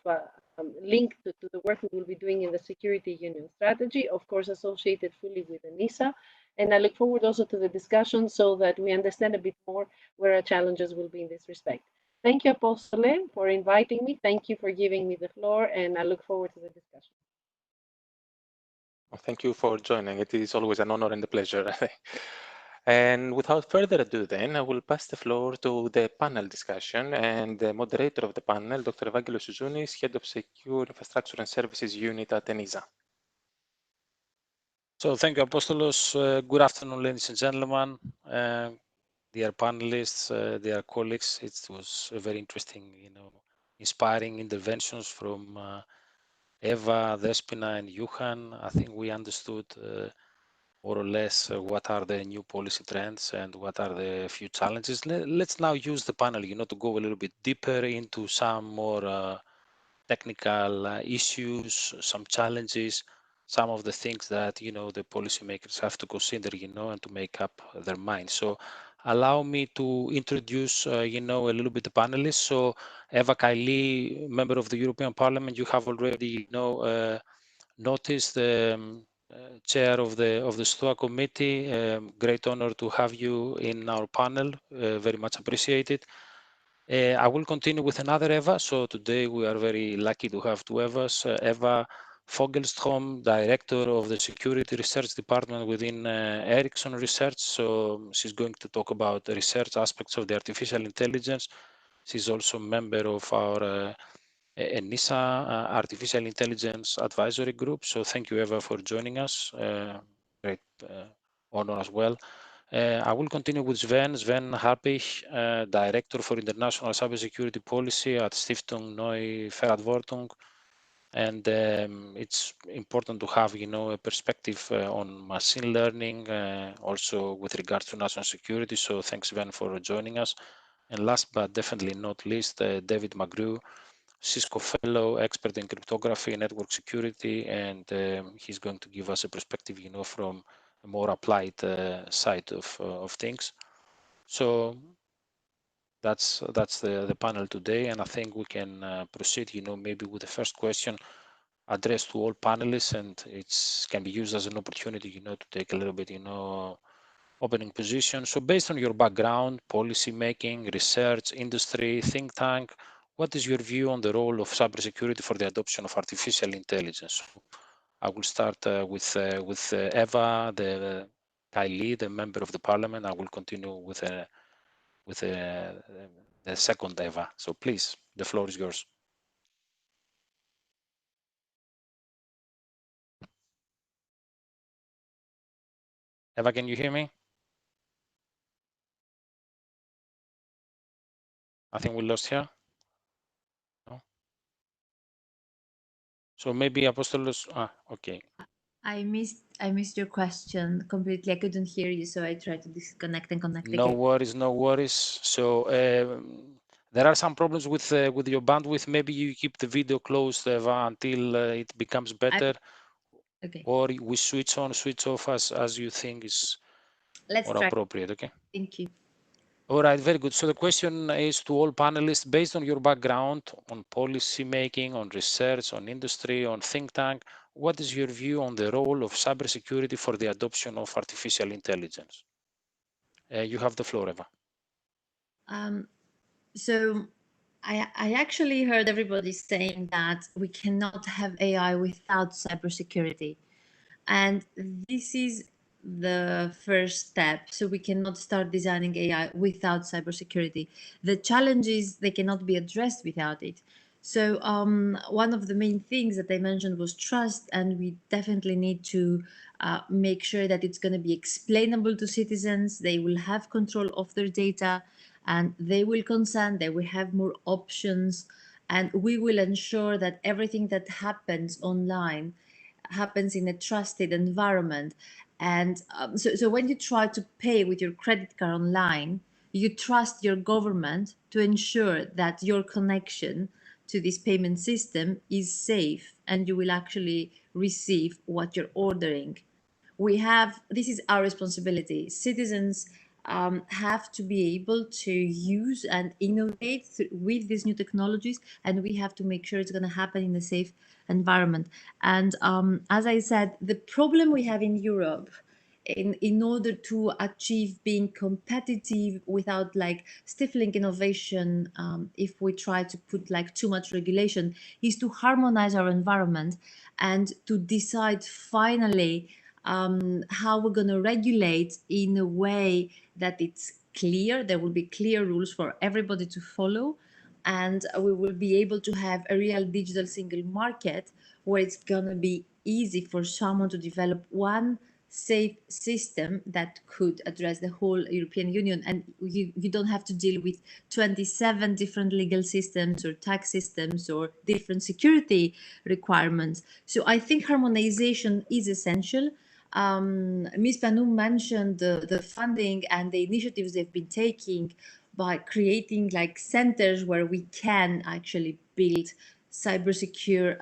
linked to the work we will be doing in the Security Union strategy, of course, associated fully with ENISA. And I look forward also to the discussion so that we understand a bit more where our challenges will be in this respect. Thank you, Apostole, for inviting me. Thank you for giving me the floor, and I look forward to the discussion. Well, thank you for joining. It is always an honor and a pleasure. And without further ado, then, I will pass the floor to the panel discussion, and the moderator of the panel, Dr. Evangelos Zouzounis, Head of Secure Infrastructure and Services Unit at ENISA. So thank you, Apostolos. Good afternoon, ladies and gentlemen, dear panelists, dear colleagues. It was a very interesting, inspiring interventions from Eva, Despina, and Johan. I think we understood more or less what are the new policy trends and what are the few challenges. Let's now use the panel, to go a little bit deeper into some more technical issues, some challenges, some of the things that, the policymakers have to consider, and to make up their mind. So allow me to introduce, a little bit the panelists. So Eva Kaili, member of the European Parliament, you have already, noticed the chair of the STOA committee. Great honor to have you in our panel. Very much appreciated. I will continue with another Eva. So today we are very lucky to have two Evas. Eva Fogelstrom, Director of the Security Research Department within Ericsson Research. So she's going to talk about the research aspects of the artificial intelligence. She's also a member of our ENISA Artificial Intelligence Advisory Group. So thank you, Eva, for joining us. Great honor as well. I will continue with Sven Harpich, Director for International Cybersecurity Policy at Stiftung Neue Verantwortung. And it's important to have, a perspective on machine learning, also with regards to national security. So thanks, Sven, for joining us. And last but definitely not least, David McGrew, Cisco Fellow, expert in cryptography and network security, and he's going to give us a perspective, from a more applied side of things. So that's the panel today, and I think we can proceed, maybe with the first question addressed to all panelists, and it can be used as an opportunity, to take a little bit, opening position. So based on your background, policy making, research, industry, think tank, what is your view on the role of cybersecurity for the adoption of artificial intelligence? So I will start with Eva, the Kaili, the member of the parliament. I will continue with the second Eva. So please, the floor is yours. Eva, can you hear me? I think we lost her. No? So maybe Apostolos. Okay. I missed your question completely. I couldn't hear you, so I tried to disconnect and connect No again. worries, no worries. So there are some problems with your bandwidth. Maybe you keep the video closed, Eva, until it becomes better. Okay. Or we switch on, switch off as you think is more appropriate. Okay. Thank you. All right, very good. So the question is to all panelists, based on your background on policy making, on research, on industry, on think tank, what is your view on the role of cybersecurity for the adoption of artificial intelligence? You have the floor, Eva. So I actually heard everybody saying that we cannot have AI without cybersecurity. And this is the first step. So we cannot start designing AI without cybersecurity. The challenge is they cannot be addressed without it. So one of the main things that I mentioned was trust, and we definitely need to make sure that it's going to be explainable to citizens. They will have control of their data, and they will consent. They will have more options, and we will ensure that everything that happens online happens in a trusted environment. And so when you try to pay with your credit card online, you trust your government to ensure that your connection to this payment system is safe and you will actually receive what you're ordering. This is our responsibility. Citizens have to be able to use and innovate with these new technologies, and we have to make sure it's going to happen in a safe environment. And as I said, the problem we have in Europe, in order to achieve being competitive without like stifling innovation, if we try to put like too much regulation, is to harmonize our environment and to decide finally how we're going to regulate in a way that it's clear. There will be clear rules for everybody to follow, and we will be able to have a real digital single market where it's going to be easy for someone to develop one safe system that could address the whole European Union, and you don't have to deal with 27 different legal systems or tax systems or different security requirements. So I think harmonization is essential. Ms. Banu mentioned the funding and the initiatives they've been taking by creating like centers where we can actually build cyber secure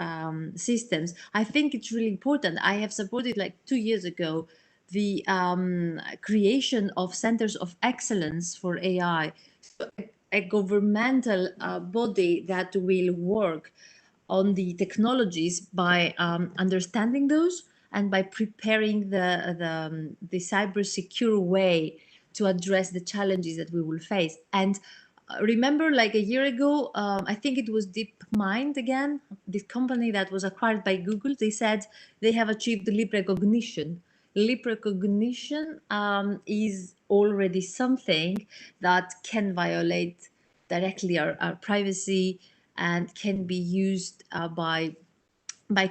systems. I think it's really important. I have supported like 2 years ago the creation of centers of excellence for AI, so a governmental body that will work on the technologies by understanding those and by preparing the cyber secure way to address the challenges that we will face. And remember, like a year ago, I think it was DeepMind again, this company that was acquired by Google. They said they have achieved lip recognition. Lip recognition is already something that can violate directly our privacy and can be used by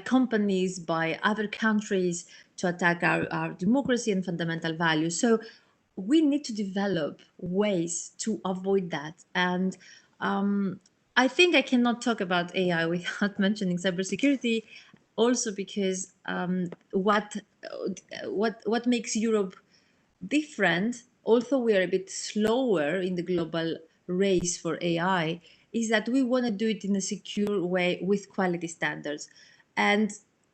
companies, by other countries to attack our democracy and fundamental values. So we need to develop ways to avoid that. And I think I cannot talk about AI without mentioning cybersecurity, also because what makes Europe different, although we are a bit slower in the global race for AI, is that we want to do it in a secure way with quality standards. And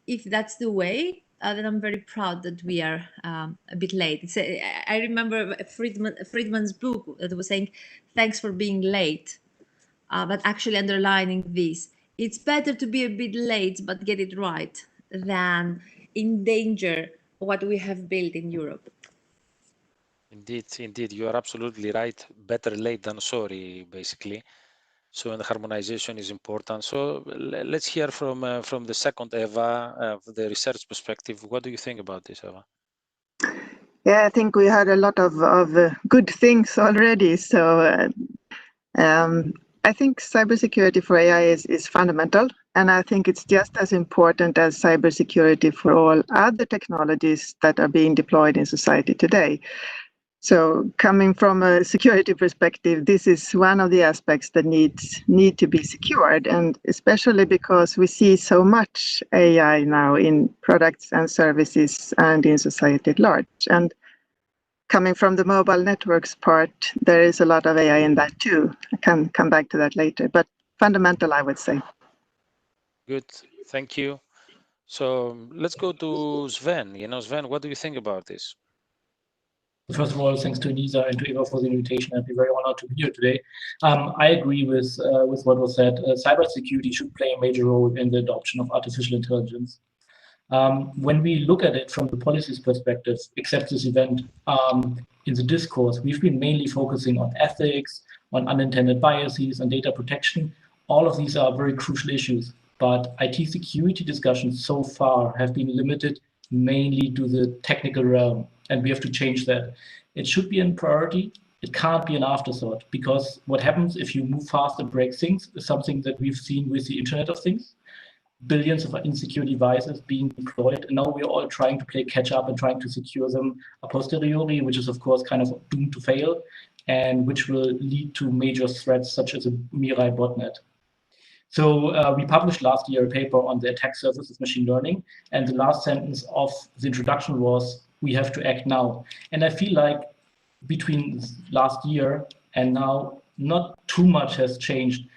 if that's the way, then I'm very proud that we are a bit late. I remember Friedman's book that was saying, thanks for being late, but actually underlining this. It's better to be a bit late, but get it right, than endanger what we have built in Europe. Indeed, you are absolutely right. Better late than sorry, basically. So, and harmonization is important. So, let's hear from the second Eva, the research perspective. What do you think about this, Eva? Yeah, I think we had a lot of good things already. So I think cybersecurity for AI is fundamental, and I think it's just as important as cybersecurity for all other technologies that are being deployed in society today. So coming from a security perspective, this is one of the aspects that need to be secured, and especially because we see so much AI now in products and services and in society at large. And coming from the mobile networks part, there is a lot of AI in that too. I can come back to that later, but fundamental, I would say. Good, thank you. So let's go to Sven. Sven, what do you think about this? First of all, thanks to ENISA and to Eva for the invitation. I'd be very honored to be here today. I agree with what was said. Cybersecurity should play a major role in the adoption of artificial intelligence. When we look at it from the policies perspective, except this event, in the discourse, we've been mainly focusing on ethics, on unintended biases, and data protection. All of these are very crucial issues, but IT security discussions so far have been limited mainly to the technical realm, and we have to change that. It should be a priority. It can't be an afterthought, because what happens if you move fast and break things is something that we've seen with the Internet of Things. Billions of insecure devices being deployed, and now we're all trying to play catch up and trying to secure them a posteriori, which is of course kind of doomed to fail, and which will lead to major threats such as a Mirai botnet. So we published last year a paper on the attack surface of machine learning, and the last sentence of the introduction was, we have to act now. And I feel like between last year and now, not too much has changed.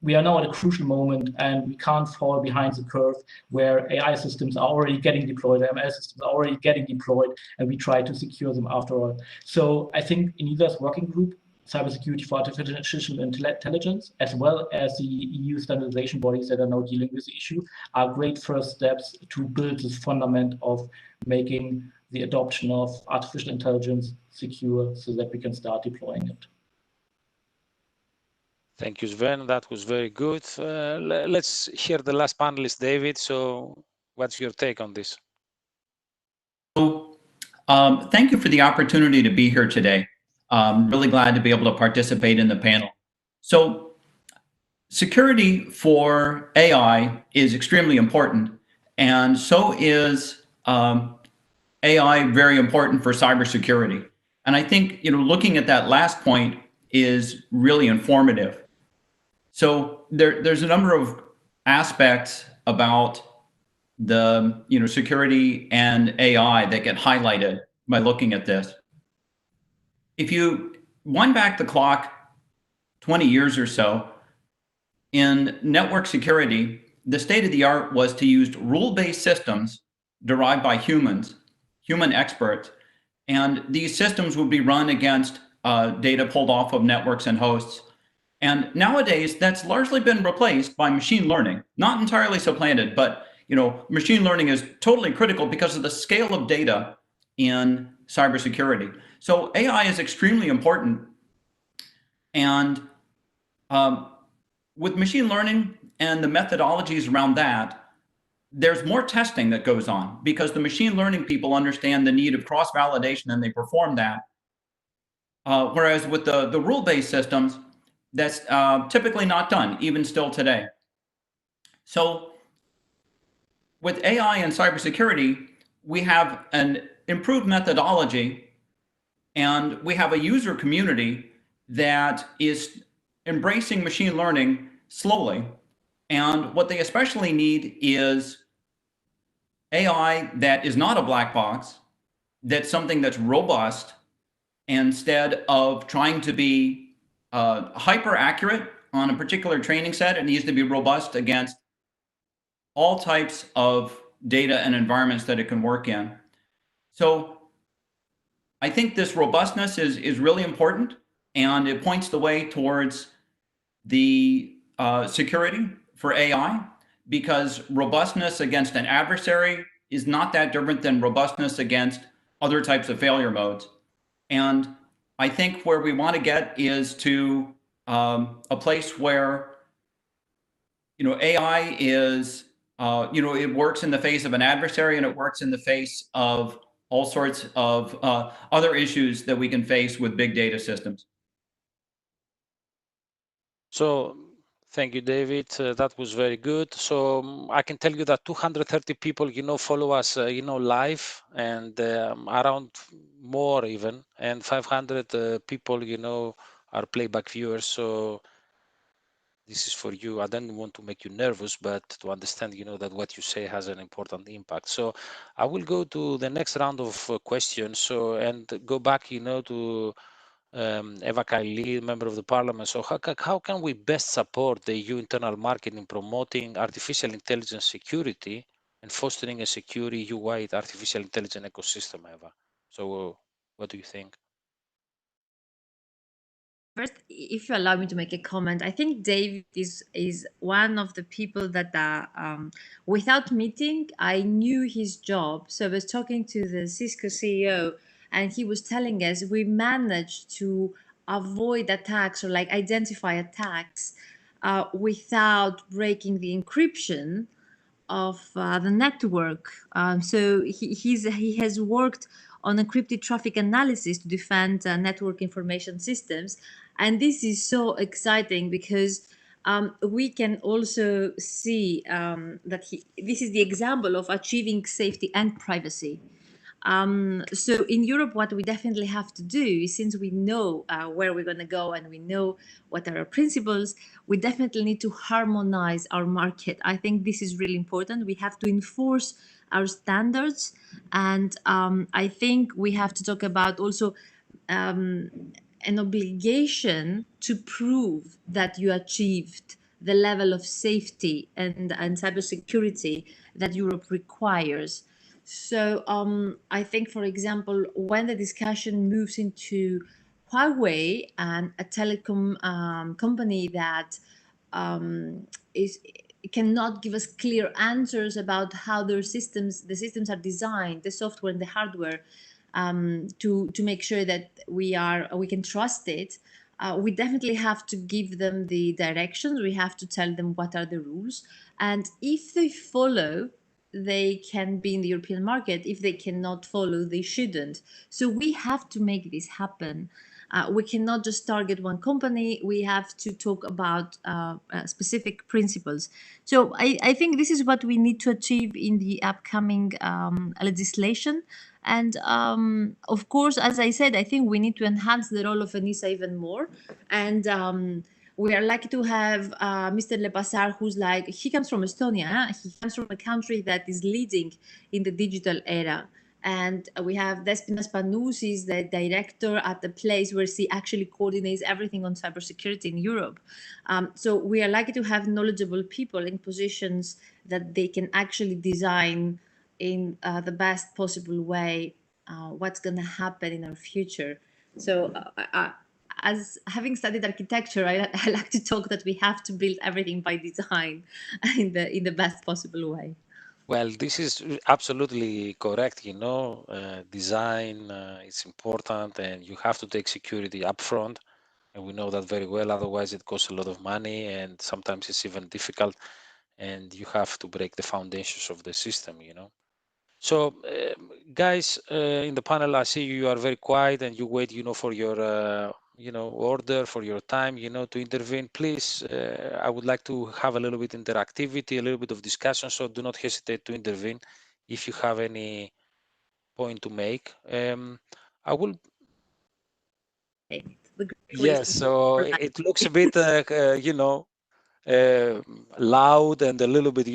we are now at a crucial moment, and we can't fall behind the curve where AI systems are already getting deployed, ML systems are already getting deployed, and we try to secure them after all. So I think ENISA's working group, Cybersecurity for Artificial Intelligence, as well as the EU standardization bodies that are now dealing with the issue, are great first steps to build this fundament of making the adoption of artificial intelligence secure so that we can start deploying it. Thank you, Sven. That was very good. Let's hear the last panelist, David. So what's your take on this? So, thank you for the opportunity to be here today. I'm really glad to be able to participate in the panel. So, security for AI is extremely important, and so is AI very important for cybersecurity. And I think, looking at that last point is really informative. So there's a number of aspects about the security and AI that get highlighted by looking at this. If you wind back the clock 20 years or so, in network security, the state of the art was to use rule-based systems derived by humans, human experts, and these systems would be run against data pulled off of networks and hosts. And nowadays, that's largely been replaced by machine learning. Not entirely supplanted, but machine learning is totally critical because of the scale of data in cybersecurity. So AI is extremely important. And with machine learning and the methodologies around that, there's more testing that goes on because the machine learning people understand the need of cross-validation and they perform that. Whereas with the rule-based systems, that's typically not done, even still today. So with AI and cybersecurity, we have an improved methodology and we have a user community that is embracing machine learning slowly. And what they especially need is AI that is not a black box, that's something that's robust, instead of trying to be hyper accurate on a particular training set. It needs to be robust against all types of data and environments that it can work in. So I think this robustness is really important, and it points the way towards the security for AI, because robustness against an adversary is not that different than robustness against other types of failure modes. And I think where we want to get is to a place where, AI is, it works in the face of an adversary and it works in the face of all sorts of other issues that we can face with big data systems. So thank you, David. That was very good. So I can tell you that 230 people, follow us, live, and around more even, and 500 people, are playback viewers. So this is for you. I don't want to make you nervous, but to understand, that what you say has an important impact. So I will go to the next round of questions. So, and go back, to Eva Kaili, member of the parliament. So how can we best support the EU internal market in promoting artificial intelligence security and fostering a secure EU-wide artificial intelligence ecosystem, Eva? So what do you think? First, if you allow me to make a comment, I think David is one of the people that without meeting, I knew his job. So I was talking to the Cisco CEO, and he was telling us we managed to avoid attacks or identify attacks without breaking the encryption of the network. So he has worked on encrypted traffic analysis to defend network information systems. And this is so exciting because we can also see that this is the example of achieving safety and privacy. So in Europe, what we definitely have to do is, since we know where we're going to go and we know what are our principles, we definitely need to harmonize our market. I think this is really important. We have to enforce our standards. And I think we have to talk about also an obligation to prove that you achieved the level of safety and cybersecurity that Europe requires. So I think, for example, when the discussion moves into Huawei and a telecom company that cannot give us clear answers about how the systems are designed, the software and the hardware, to make sure that we can trust it. We definitely have to give them the directions. We have to tell them what are the rules, and if they follow, they can be in the European market. If they cannot follow, they shouldn't. So we have to make this happen. We cannot just target one company. We have to talk about specific principles. So I think this is what we need to achieve in the upcoming legislation. And of course, as I said, I think we need to enhance the role of ENISA even more. And we are lucky to have Mr. Lepasar, he comes from Estonia. He comes from a country that is leading in the digital era. And we have Despina Spanous, is the director at the place where she actually coordinates everything on cybersecurity in Europe. So we are lucky to have knowledgeable people in positions that they can actually design in the best possible way what's going to happen in our future. So as having studied architecture, I like to talk that we have to build everything by design in the best possible way. Well, this is absolutely correct. Design is important, and you have to take security upfront. And we know that very well. Otherwise, it costs a lot of money, and sometimes it's even difficult. And you have to break the foundations of the system. So, guys, in the panel, I see you are very quiet and you wait, for your, order, for your time, to intervene. Please, I would like to have a little bit interactivity, a little bit of discussion. So do not hesitate to intervene if you have any point to make. I will. Yes. So it looks a bit, loud and a little bit,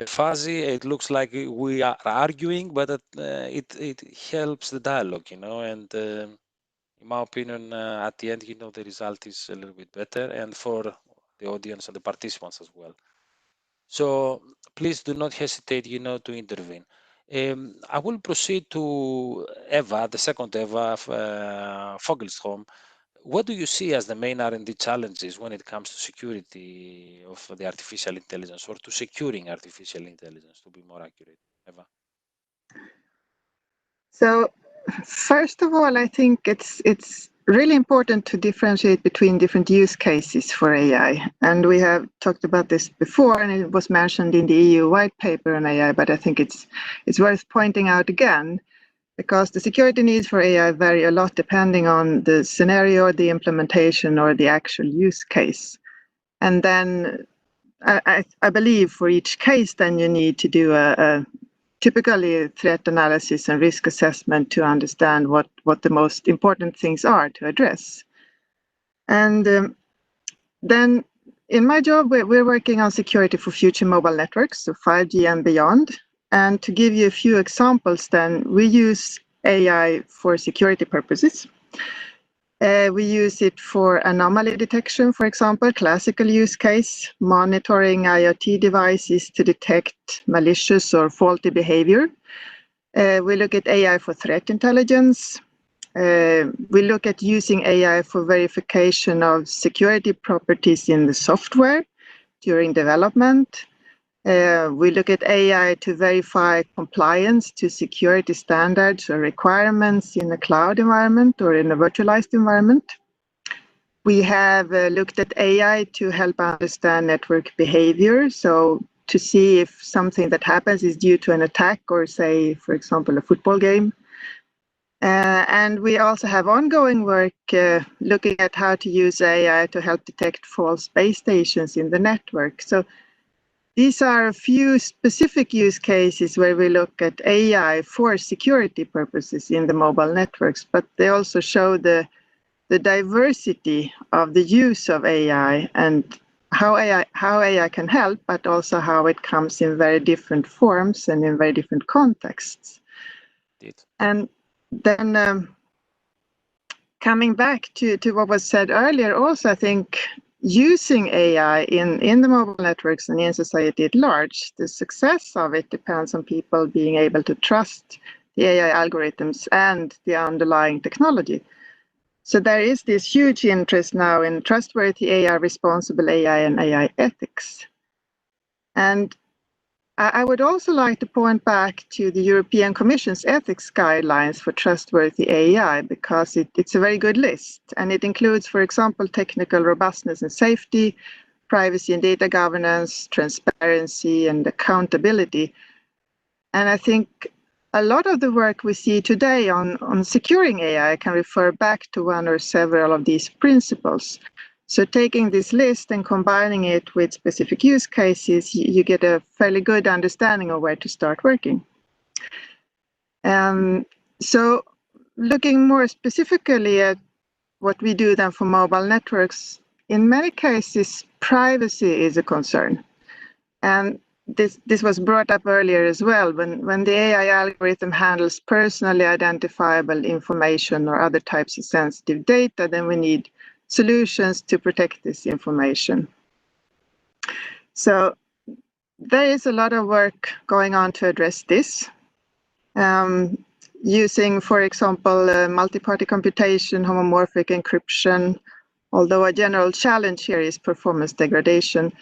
fuzzy. It looks like we are arguing, but it helps the dialogue, and in my opinion, at the end, the result is a little bit better, and for the audience and the participants as well. So please do not hesitate, to intervene. I will proceed to Eva, the second Eva, Fogelström. What do you see as the main R&D challenges when it comes to security of the artificial intelligence, or to securing artificial intelligence, to be more accurate, Eva? So, first of all, I think it's really important to differentiate between different use cases for AI. And we have talked about this before, and it was mentioned in the EU white paper on AI, but I think it's worth pointing out again, because the security needs for AI vary a lot depending on the scenario, the implementation, or the actual use case. And then I believe for each case, then you need to do a typically threat analysis and risk assessment to understand what the most important things are to address. And then in my job, we're working on security for future mobile networks, so 5G and beyond. And to give you a few examples, then we use AI for security purposes. We use it for anomaly detection, for example, classical use case, monitoring IoT devices to detect malicious or faulty behavior. We look at AI for threat intelligence. We look at using AI for verification of security properties in the software during development. We look at AI to verify compliance to security standards or requirements in a cloud environment or in a virtualized environment. We have looked at AI to help understand network behavior, so to see if something that happens is due to an attack or, say, for example, a football game. And we also have ongoing work looking at how to use AI to help detect false base stations in the network. So these are a few specific use cases where we look at AI for security purposes in the mobile networks, but they also show the diversity of the use of AI and how AI can help, but also how it comes in very different forms and in very different contexts. And then coming back to what was said earlier, also I think using AI in the mobile networks and in society at large, the success of it depends on people being able to trust the AI algorithms and the underlying technology. So there is this huge interest now in trustworthy AI, responsible AI, and AI ethics. And I would also like to point back to the European Commission's ethics guidelines for trustworthy AI, because it's a very good list. And it includes, for example, technical robustness and safety, privacy and data governance, transparency and accountability. And I think a lot of the work we see today on securing AI can refer back to one or several of these principles. So taking this list and combining it with specific use cases, you get a fairly good understanding of where to start working. So looking more specifically at what we do then for mobile networks, in many cases, privacy is a concern. And this was brought up earlier as well. When the AI algorithm handles personally identifiable information or other types of sensitive data, then we need solutions to protect this information. So there is a lot of work going on to address this. Using, for example, multi-party computation, homomorphic encryption, although a general challenge here is performance degradation.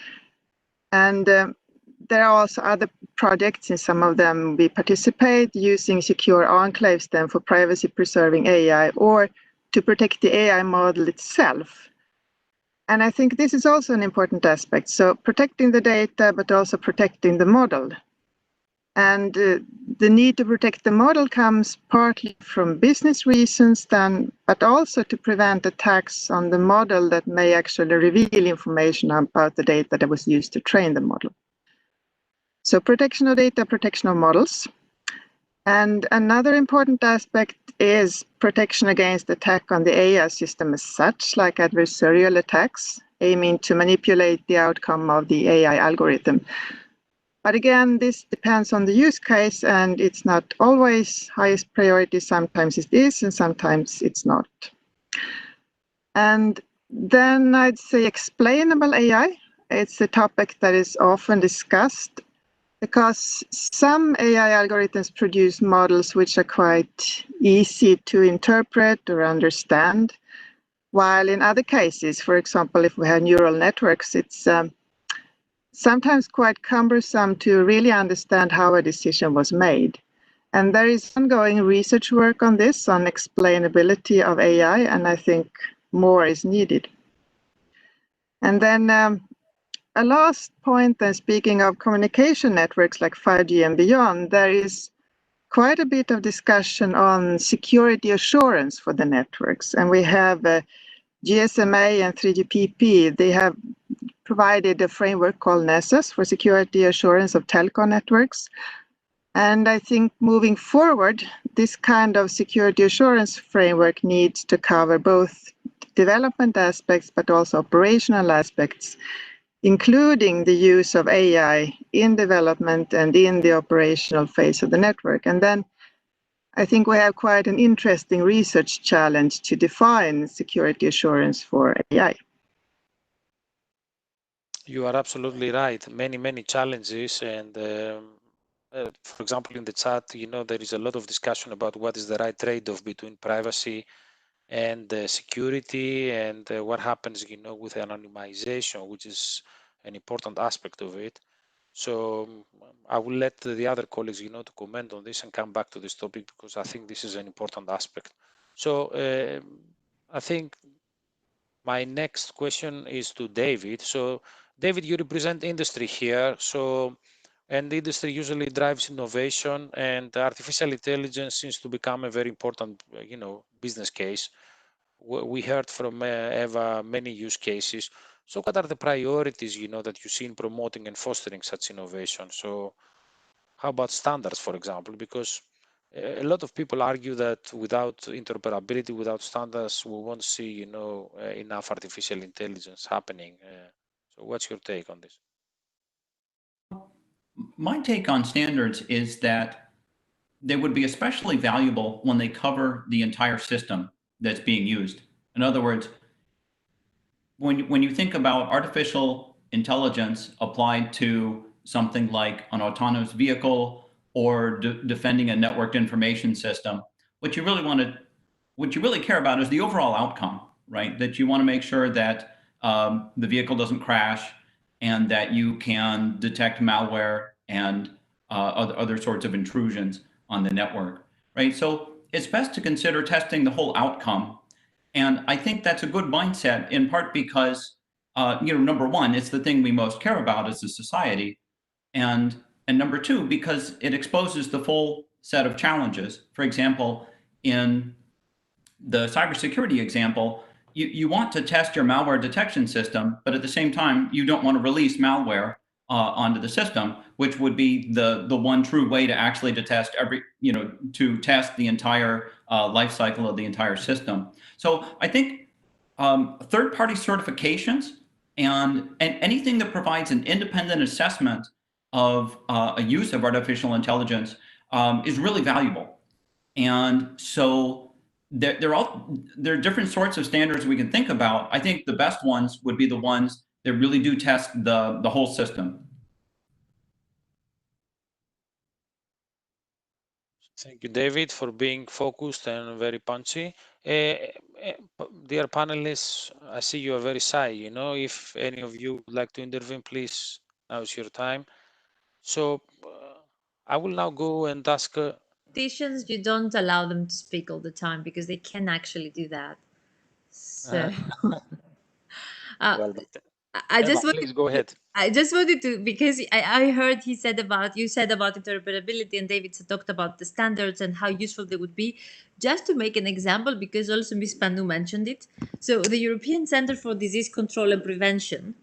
And there are also other projects, in some of them we participate, using secure enclaves then for privacy-preserving AI or to protect the AI model itself. And I think this is also an important aspect. So protecting the data, but also protecting the model. And the need to protect the model comes partly from business reasons then, but also to prevent attacks on the model that may actually reveal information about the data that was used to train the model. So protection of data, protection of models. And another important aspect is protection against attack on the AI system as such, like adversarial attacks, aiming to manipulate the outcome of the AI algorithm. But again, this depends on the use case, and it's not always highest priority. Sometimes it is, and sometimes it's not. And then I'd say explainable AI. It's a topic that is often discussed because some AI algorithms produce models which are quite easy to interpret or understand, while in other cases, for example, if we have neural networks, it's sometimes quite cumbersome to really understand how a decision was made. And there is ongoing research work on this, on explainability of AI, and I think more is needed. And then a last point, then, speaking of communication networks like 5G and beyond, there is quite a bit of discussion on security assurance for the networks. And we have GSMA and 3GPP, they have provided a framework called NESAS for security assurance of telecom networks. And I think moving forward, this kind of security assurance framework needs to cover both development aspects, but also operational aspects, including the use of AI in development and in the operational phase of the network. And then I think we have quite an interesting research challenge to define security assurance for AI. You are absolutely right. Many challenges. And for example, in the chat, there is a lot of discussion about what is the right trade-off between privacy and security, and what happens, with anonymization, which is an important aspect of it. So I will let the other colleagues, to comment on this and come back to this topic, because I think this is an important aspect. So I think my next question is to David. So David, you represent industry here. So, and the industry usually drives innovation, and artificial intelligence seems to become a very important, business case. We heard from Eva many use cases. So what are the priorities, that you see in promoting and fostering such innovation? So how about standards, for example? Because a lot of people argue that without interoperability, without standards, we won't see, enough artificial intelligence happening. So what's your take on this? My take on standards is that they would be especially valuable when they cover the entire system that's being used. In other words, when you think about artificial intelligence applied to something like an autonomous vehicle or defending a networked information system, what you really care about is the overall outcome, right? That you want to make sure that the vehicle doesn't crash and that you can detect malware and other sorts of intrusions on the network, right? So it's best to consider testing the whole outcome. And I think that's a good mindset, in part because, number one, it's the thing we most care about as a society. And number two, because it exposes the full set of challenges. For example, in the cybersecurity example, you want to test your malware detection system, but at the same time, you don't want to release malware onto the system, which would be the one true way to actually to test the entire life cycle of the entire system. So I think third-party certifications and anything that provides an independent assessment of a use of artificial intelligence is really valuable. And so there are different sorts of standards we can think about. I think the best ones would be the ones that really do test the whole system. Thank you, David, for being focused and very punchy. Dear panelists, I see you are very shy. If any of you would like to intervene, please, now is your time. So I will now go and ask. Politicians, you don't allow them to speak all the time because they can actually do that. So, Well, I just Eva, please go ahead. I just wanted to, because I heard you said about interoperability, and David talked about the standards and how useful they would be. Just to make an example, because also Ms. Panu mentioned it. So the European Center for Disease Control and Prevention,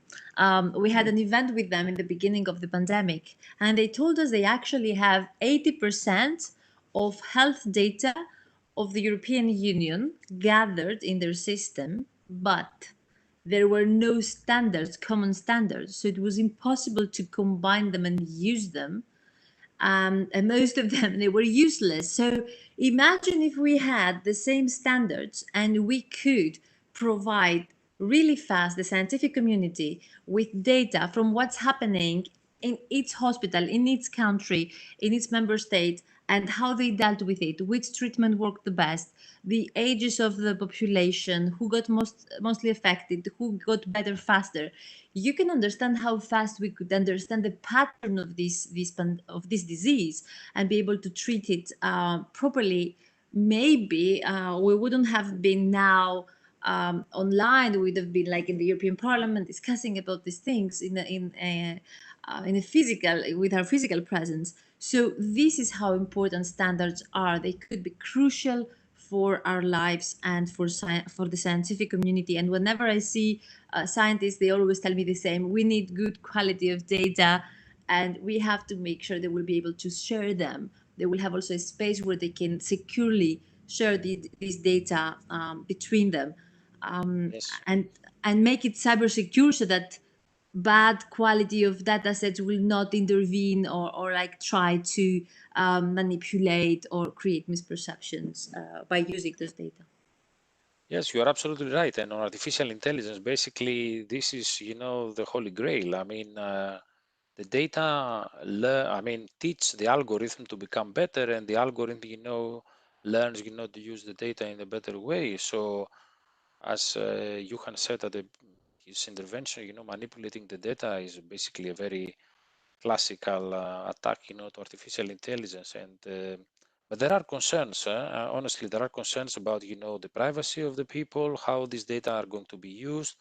we had an event with them in the beginning of the pandemic, and they told us they actually have 80% of health data of the European Union gathered in their system, but there were no standards, common standards, so it was impossible to combine them and use them. And most of them, they were useless. So imagine if we had the same standards and we could provide really fast the scientific community with data from what's happening in each hospital, in each country, in each member state, and how they dealt with it, which treatment worked the best, the ages of the population, who got mostly affected, who got better faster. You can understand how fast we could understand the pattern of this disease and be able to treat it properly. Maybe we wouldn't have been now online. We would have been like in the European Parliament discussing about these things in a physical, with our physical presence. So this is how important standards are. They could be crucial for our lives and for the scientific community. And whenever I see scientists, they always tell me the same: we need good quality of data, and we have to make sure they will be able to share them. They will have also a space where they can securely share these data between them, Yes. and make it cyber secure, so that bad quality of data sets will not intervene or like try to manipulate or create misperceptions by using this data. Yes, you are absolutely right. And on artificial intelligence, basically, this is, the holy grail. I mean, the data, teach the algorithm to become better, and the algorithm, learns, to use the data in a better way. So, as Johan said at his intervention, manipulating the data is basically a very classical attack, to artificial intelligence. And but there are concerns. Honestly, there are concerns about, the privacy of the people, how these data are going to be used,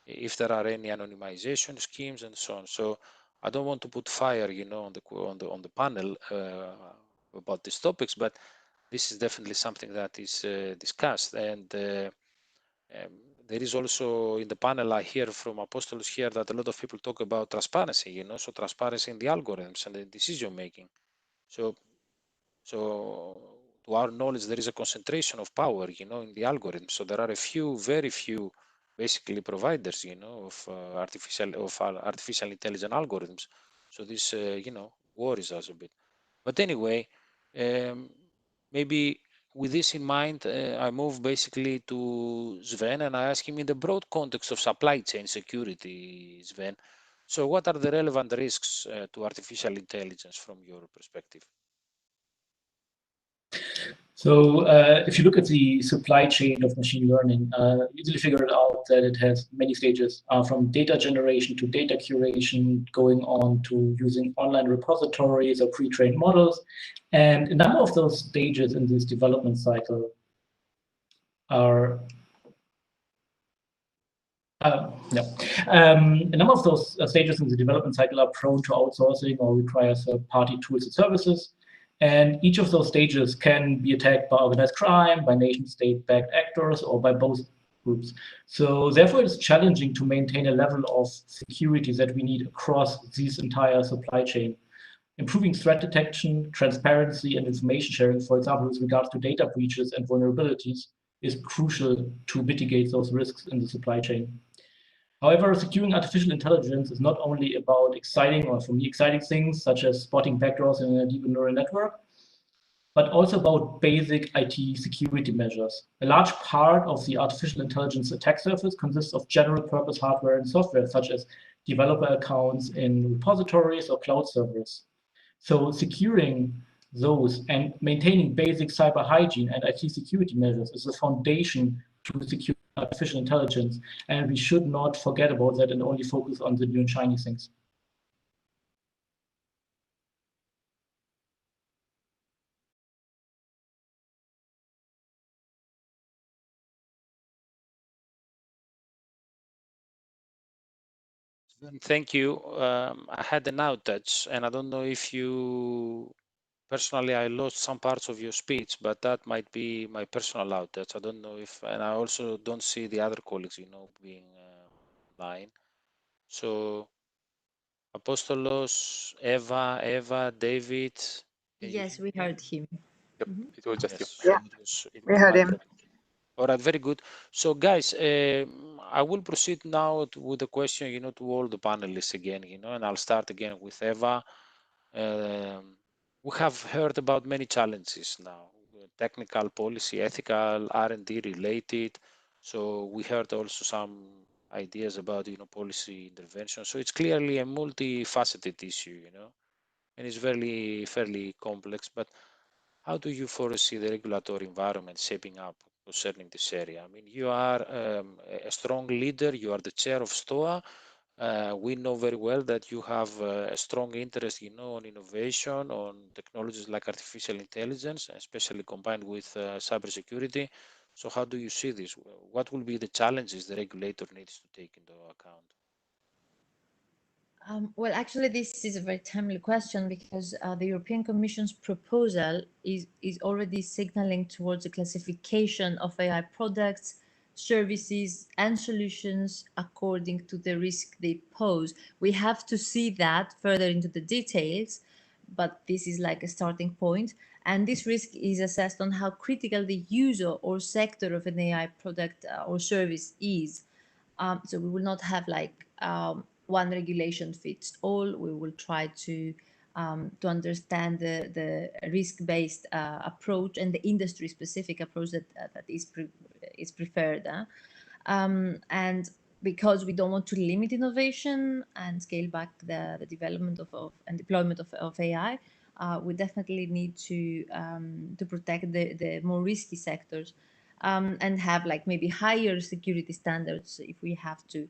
if there are any anonymization schemes, and so on. So I don't want to put fire, on the panel about these topics, but this is definitely something that is discussed. And there is also in the panel, I hear from Apostolos here that a lot of people talk about transparency, so transparency in the algorithms and the decision making. So to our knowledge, there is a concentration of power, in the algorithm. So there are very few, basically providers, of artificial intelligence algorithms. So this, worries us a bit. But anyway, maybe with this in mind, I move basically to Sven and I ask him in the broad context of supply chain security, Sven. So what are the relevant risks to artificial intelligence from your perspective? So if you look at the supply chain of machine learning, easily figure it out that it has many stages, from data generation to data curation, going on to using online repositories or pre-trained models. And a number of those stages in this development cycle are a number of those stages in the development cycle are prone to outsourcing or require third-party tools and services. And each of those stages can be attacked by organized crime, by nation-state-backed actors, or by both groups. So therefore, it's challenging to maintain a level of security that we need across this entire supply chain. Improving threat detection, transparency, and information sharing, for example, with regards to data breaches and vulnerabilities, is crucial to mitigate those risks in the supply chain. However, securing artificial intelligence is not only about exciting, or for me, exciting things such as spotting backdoors in a deep neural network, but also about basic IT security measures. A large part of the artificial intelligence attack surface consists of general purpose hardware and software, such as developer accounts in repositories or cloud servers. So securing those and maintaining basic cyber hygiene and IT security measures is the foundation to secure artificial intelligence. And we should not forget about that and only focus on the new and shiny things. Thank you. I had an outage, and I don't know if you personally, I lost some parts of your speech, but that might be my personal outage. I don't know if, and I also don't see the other colleagues, being online. So, Apostolos, Eva, David. Yes, we heard him. Yep, it was just you. Yes, so it we was heard my him. problem. All right, very good. So, guys, I will proceed now with the question, to all the panelists again, and I'll start again with Eva. We have heard about many challenges now, technical, policy, ethical, R&D related. So we heard also some ideas about, policy intervention. So it's clearly a multifaceted issue, and it's fairly complex. But how do you foresee the regulatory environment shaping up concerning this area? I mean, you are a strong leader. You are the chair of STOA. We know very well that you have a strong interest, on innovation, on technologies like artificial intelligence, especially combined with cybersecurity. So how do you see this? What will be the challenges the regulator needs to take into account? Well, actually, this is a very timely question because the European Commission's proposal is already signaling towards a classification of AI products, services, and solutions according to the risk they pose. We have to see that further into the details, but this is like a starting point. And this risk is assessed on how critical the user or sector of an AI product or service is. So we will not have like one regulation fits all. We will try to understand the risk-based approach and the industry-specific approach that is preferred. And because we don't want to limit innovation and scale back the development of and deployment of AI, we definitely need to protect the more risky sectors and have like maybe higher security standards if we have to.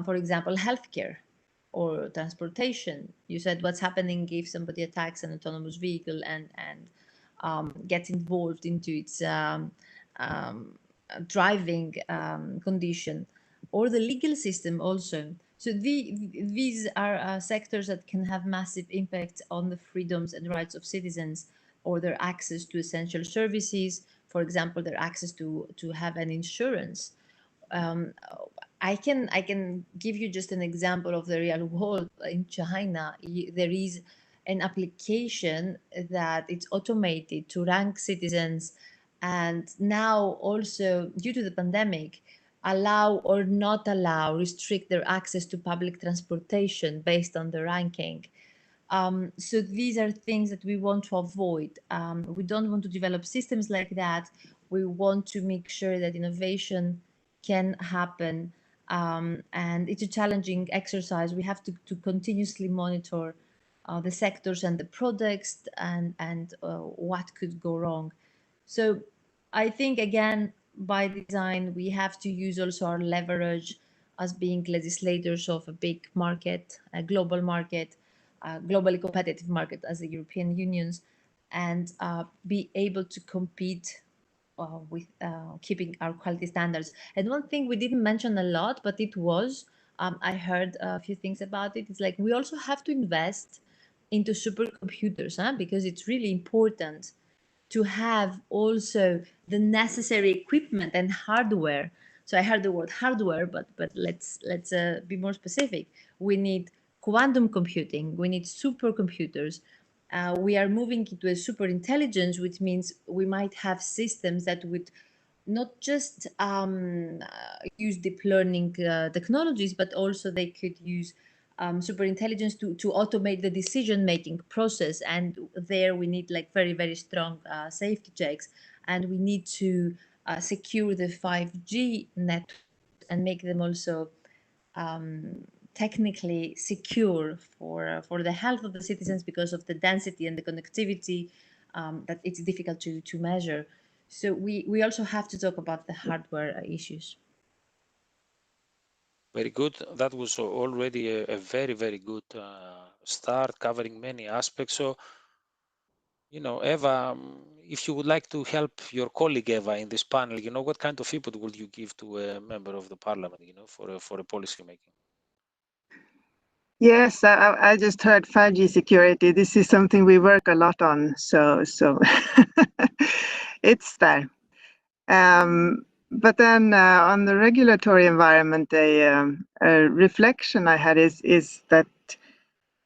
For example, healthcare or transportation. You said what's happening if somebody attacks an autonomous vehicle and gets involved into its driving condition, or the legal system also. So these are sectors that can have massive impact on the freedoms and rights of citizens, or their access to essential services, for example, their access to have an insurance. I can give you just an example of the real world. In China, there is an application that it's automated to rank citizens, and now also due to the pandemic, allow or not allow, restrict their access to public transportation based on the ranking. So these are things that we want to avoid. We don't want to develop systems like that. We want to make sure that innovation can happen. And it's a challenging exercise. We have to continuously monitor the sectors and the products and what could go wrong. So I think, again, by design, we have to use also our leverage as being legislators of a big market, a global market, a globally competitive market as the European Unions, and be able to compete with keeping our quality standards. And one thing we didn't mention a lot, but it was, I heard a few things about it. It's like we also have to invest into supercomputers, because it's really important to have also the necessary equipment and hardware. So I heard the word hardware, but let's be more specific. We need quantum computing. We need supercomputers. We are moving into a super intelligence, which means we might have systems that would not just use deep learning technologies, but also they could use super intelligence to automate the decision making process. And there we need like very, very strong safety checks, and we need to secure the 5G networks and make them also technically secure for the health of the citizens, because of the density and the connectivity that it's difficult to measure. So we also have to talk about the hardware issues. Very good. That was already a very, very good start, covering many aspects. So, Eva, if you would like to help your colleague Eva in this panel, what kind of input would you give to a member of the parliament, for a policy making? Yes, I just heard 5G security. This is something we work a lot on, so it's there. But then on the regulatory environment, a reflection I had is that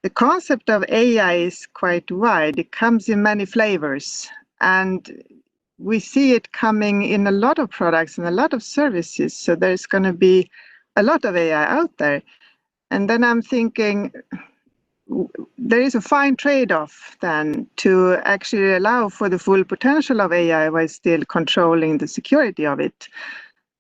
the concept of AI is quite wide. It comes in many flavors, and we see it coming in a lot of products and a lot of services. So there's going to be a lot of AI out there. And then I'm thinking, there is a fine trade-off then to actually allow for the full potential of AI while still controlling the security of it.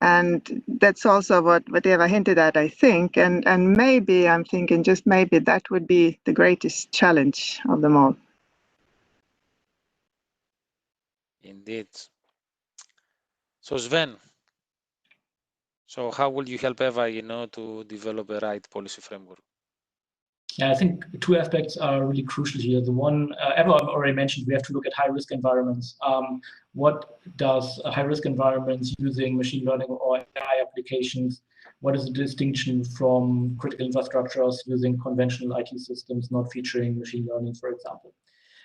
And that's also what Eva hinted at, I think. And maybe I'm thinking just maybe that would be the greatest challenge of them all. Indeed. So Sven, so how will you help Eva, to develop a right policy framework? Yeah, I think two aspects are really crucial here. The one, Eva already mentioned, we have to look at high-risk environments. What does high-risk environments using machine learning or AI applications, what is the distinction from critical infrastructures using conventional IT systems not featuring machine learning, for example?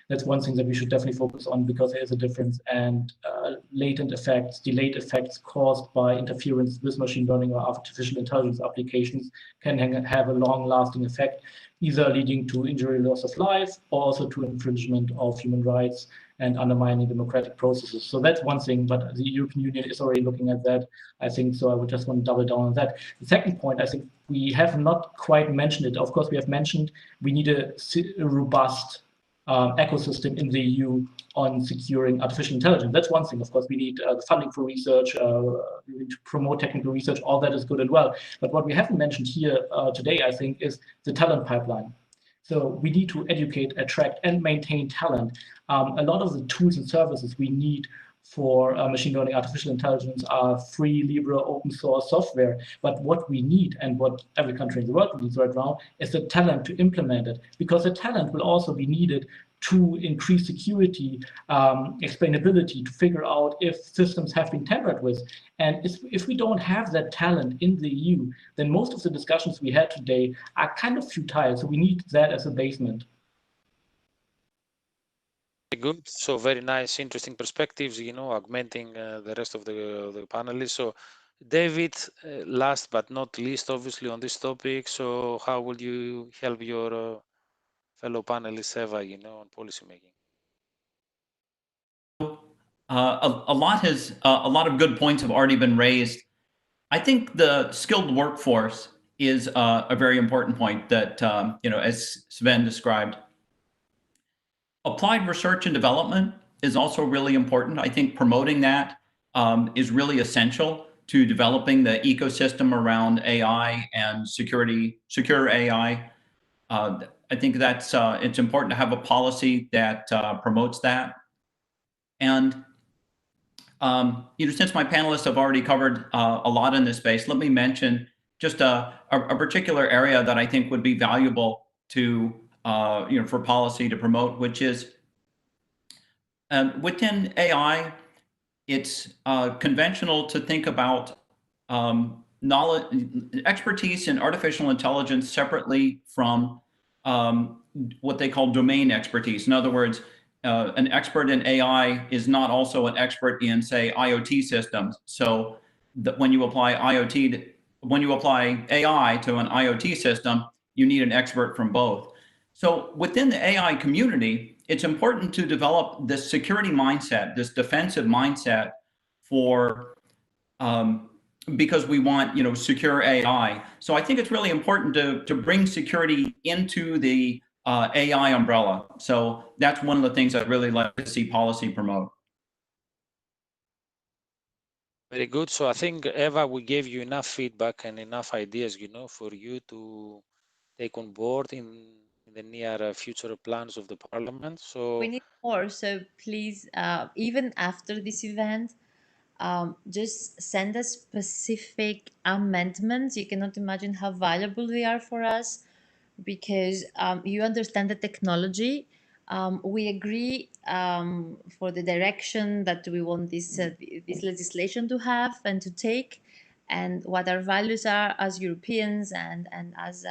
That's one thing that we should definitely focus on, because there is a difference, and latent effects, delayed effects caused by interference with machine learning or artificial intelligence applications can have a long-lasting effect, either leading to injury, loss of life, or also to infringement of human rights and undermining democratic processes. So that's one thing, but the European Union is already looking at that, I think, so I would just want to double down on that. The second point, I think we have not quite mentioned it. Of course, we have mentioned we need a robust ecosystem in the EU on securing artificial intelligence. That's one thing. Of course, we need funding for research, we need to promote technical research, all that is good and well. But what we haven't mentioned here today, I think, is the talent pipeline. So we need to educate, attract, and maintain talent. A lot of the tools and services we need for machine learning, artificial intelligence are free, libre, open source software. But what we need, and what every country in the world needs right now, is the talent to implement it, because the talent will also be needed to increase security, explainability, to figure out if systems have been tampered with. And if we don't have that talent in the EU, then most of the discussions we had today are kind of futile. So we need that as a basement. Good. So very nice, interesting perspectives, augmenting the rest of the panelists. So David, last but not least, obviously, on this topic. So how will you help your fellow panelists, Eva, on policy making? A lot of good points have already been raised. I think the skilled workforce is a very important point that, as Sven described. Applied research and development is also really important. I think promoting that is really essential to developing the ecosystem around AI and secure AI. I think that's it's important to have a policy that promotes that. And since my panelists have already covered a lot in this space, let me mention just a particular area that I think would be valuable to for policy to promote, which is within AI, it's conventional to think about knowledge, expertise in artificial intelligence separately from what they call domain expertise. In other words, an expert in AI is not also an expert in, say, IoT systems. So when you apply when you apply AI to an IoT system, you need an expert from both. So within the AI community, it's important to develop this security mindset, this defensive mindset for because we want secure AI. So I think it's really important to bring security into the AI umbrella. So that's one of the things I'd really like to see policy promote. Very good. So I think, Eva, we gave you enough feedback and enough ideas, for you to take on board in the near future plans of the Parliament. So we need more. So please, even after this event, just send us specific amendments. You cannot imagine how valuable they are for us, because you understand the technology. We agree for the direction that we want this legislation to have and to take, and what our values are as Europeans and as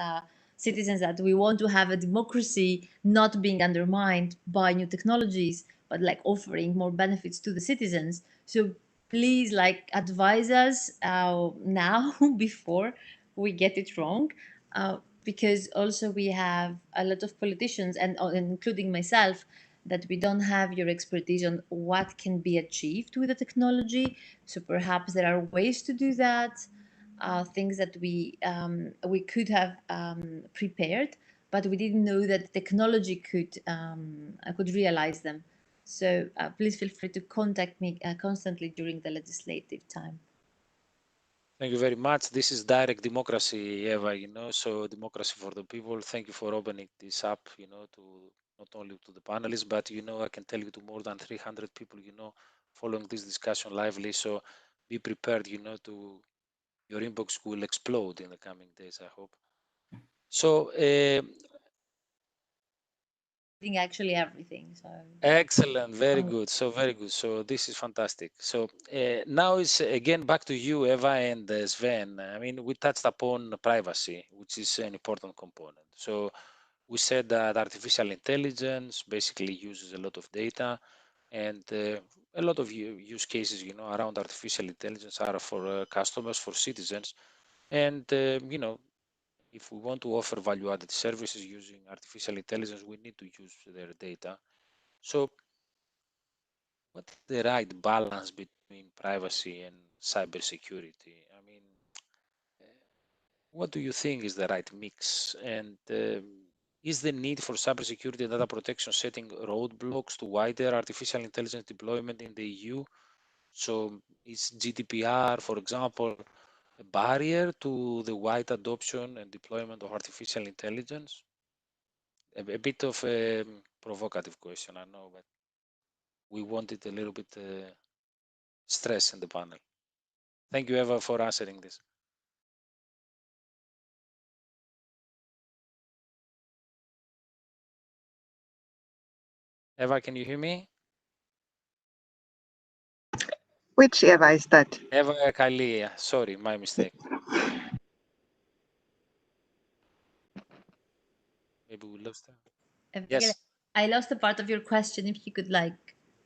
citizens, that we want to have a democracy not being undermined by new technologies, but like offering more benefits to the citizens. So please, like, advise us now before we get it wrong. Because also we have a lot of politicians, and including myself, that we don't have your expertise on what can be achieved with the technology. So perhaps there are ways to do that, things that we could have prepared, but we didn't know that technology could realize them. So please feel free to contact me constantly during the legislative time. thank you very much. This is direct democracy, Eva, so democracy for the people. Thank you for opening this up, to not only to the panelists, but, I can tell you to more than 300 people, following this discussion lively. So be prepared, to your inbox will explode in the coming days, I hope. So Actually everything. So excellent, very good. So very good. So this is fantastic. So now it's again back to you, Eva and Sven. I mean, we touched upon privacy, which is an important component. So we said that artificial intelligence basically uses a lot of data, and a lot of use cases, around artificial intelligence are for customers, for citizens, and if we want to offer value-added services using artificial intelligence, we need to use their data. So what's the right balance between privacy and cybersecurity? I mean, what do you think is the right mix? And is the need for cybersecurity and data protection setting roadblocks to wider artificial intelligence deployment in the EU? So is GDPR, for example, a barrier to the wide adoption and deployment of artificial intelligence? A bit of a provocative question, I know, but we wanted a little bit stress in the panel. Thank you, Eva, for answering this. Eva, can you hear me? Which Eva is that? Eva Kaili, sorry, my mistake. Maybe we lost her. Yes. I lost a part of your question. If you could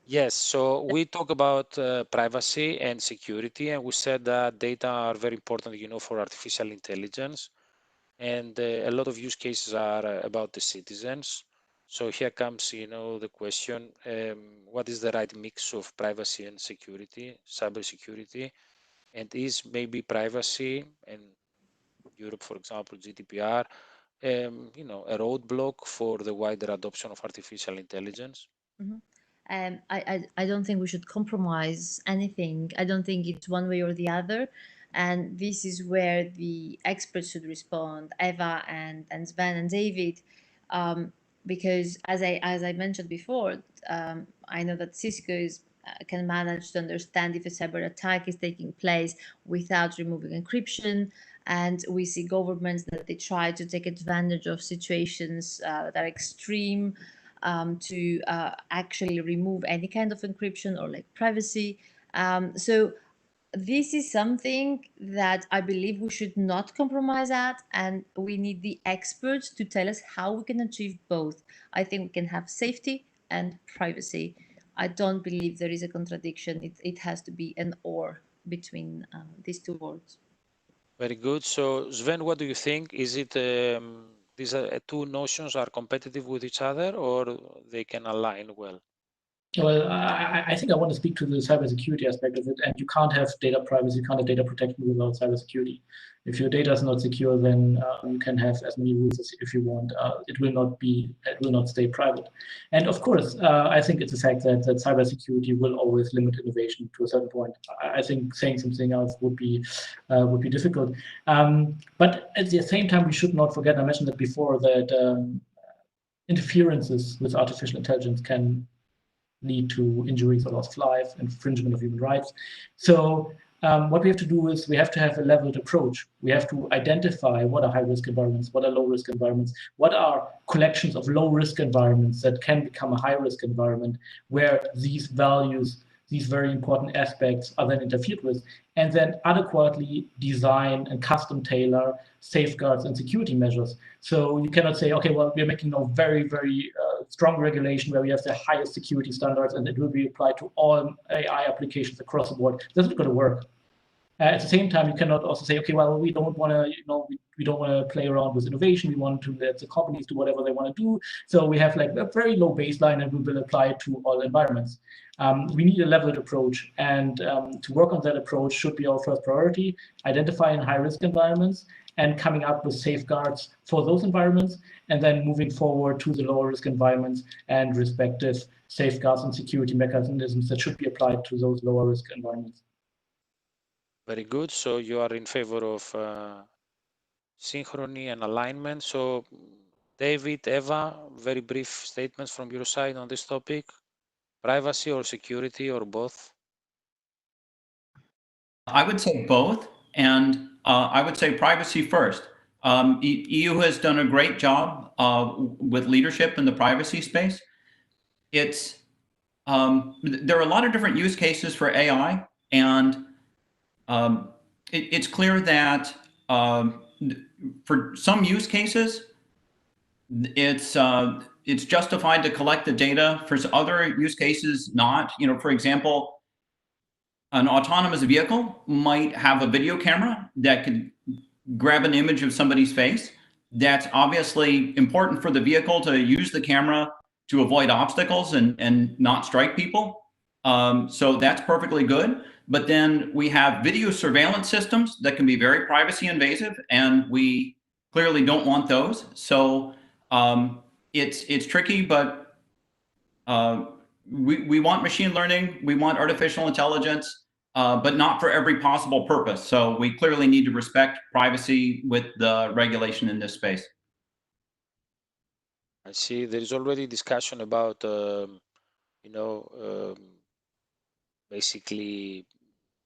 Yes, so we talk about privacy and security, and we said that data are very important, for artificial intelligence, and a lot of use cases are about the citizens. So here comes, the question: what is the right mix of privacy and security, cybersecurity, and is maybe privacy and Europe, for example, GDPR, you know, a roadblock for the wider adoption of artificial intelligence? I don't think we should compromise anything. I don't think it's one way or the other. And this is where the experts should respond, Eva and Sven and David, because as I mentioned before, I know that Cisco can manage to understand if a cyber attack is taking place without removing encryption. And we see governments that they try to take advantage of situations that are extreme, to actually remove any kind of encryption or like privacy. So this is something that I believe we should not compromise at, and we need the experts to tell us how we can achieve both. I think we can have safety and privacy. I don't believe there is a contradiction. It has to be an or between these two words. Very good. So Sven, what do you think? Is it these two notions are competitive with each other, or they can align well? Well, I think I want to speak to the cybersecurity aspect of it, and you can't have data privacy, you can't have data protection without cybersecurity. If your data is not secure, then you can have as many rules as if you want. It will not stay private. And of course, I think it's a fact that cybersecurity will always limit innovation to a certain point. I think saying something else would be difficult. But at the same time, we should not forget, I mentioned that before, that interferences with artificial intelligence can lead to injuries or loss of life, infringement of human rights. So what we have to do is we have to have a leveled approach. We have to identify what are high-risk environments, what are low-risk environments, what are collections of low-risk environments that can become a high-risk environment where these values, these very important aspects are then interfered with, and then adequately design and custom tailor safeguards and security measures. So you cannot say, okay, well, we're making a very, very strong regulation where we have the highest security standards and it will be applied to all AI applications across the board. That's not going to work. At the same time, you cannot also say, okay, well, we don't want to, we don't want to play around with innovation. We want to let the companies do whatever they want to do. So we have like a very low baseline and we will apply it to all environments. We need a leveled approach, and to work on that approach should be our first priority, identifying high-risk environments and coming up with safeguards for those environments, and then moving forward to the lower-risk environments and respective safeguards and security mechanisms that should be applied to those lower-risk environments. Very good. So you are in favor of synchrony and alignment. So David, Eva, very brief statements from your side on this topic. Privacy or security or both? I would say both, and I would say privacy first. EU has done a great job with leadership in the privacy space. It's there are a lot of different use cases for AI, and it's clear that for some use cases, it's justified to collect the data. For other use cases, not. You know, for example, an autonomous vehicle might have a video camera that could grab an image of somebody's face. That's obviously important for the vehicle to use the camera to avoid obstacles and not strike people. So that's perfectly good. But then we have video surveillance systems that can be very privacy invasive, and we clearly don't want those. So it's tricky, but we want machine learning, we want artificial intelligence, but not for every possible purpose. So we clearly need to respect privacy with the regulation in this space. I see there is already discussion about, basically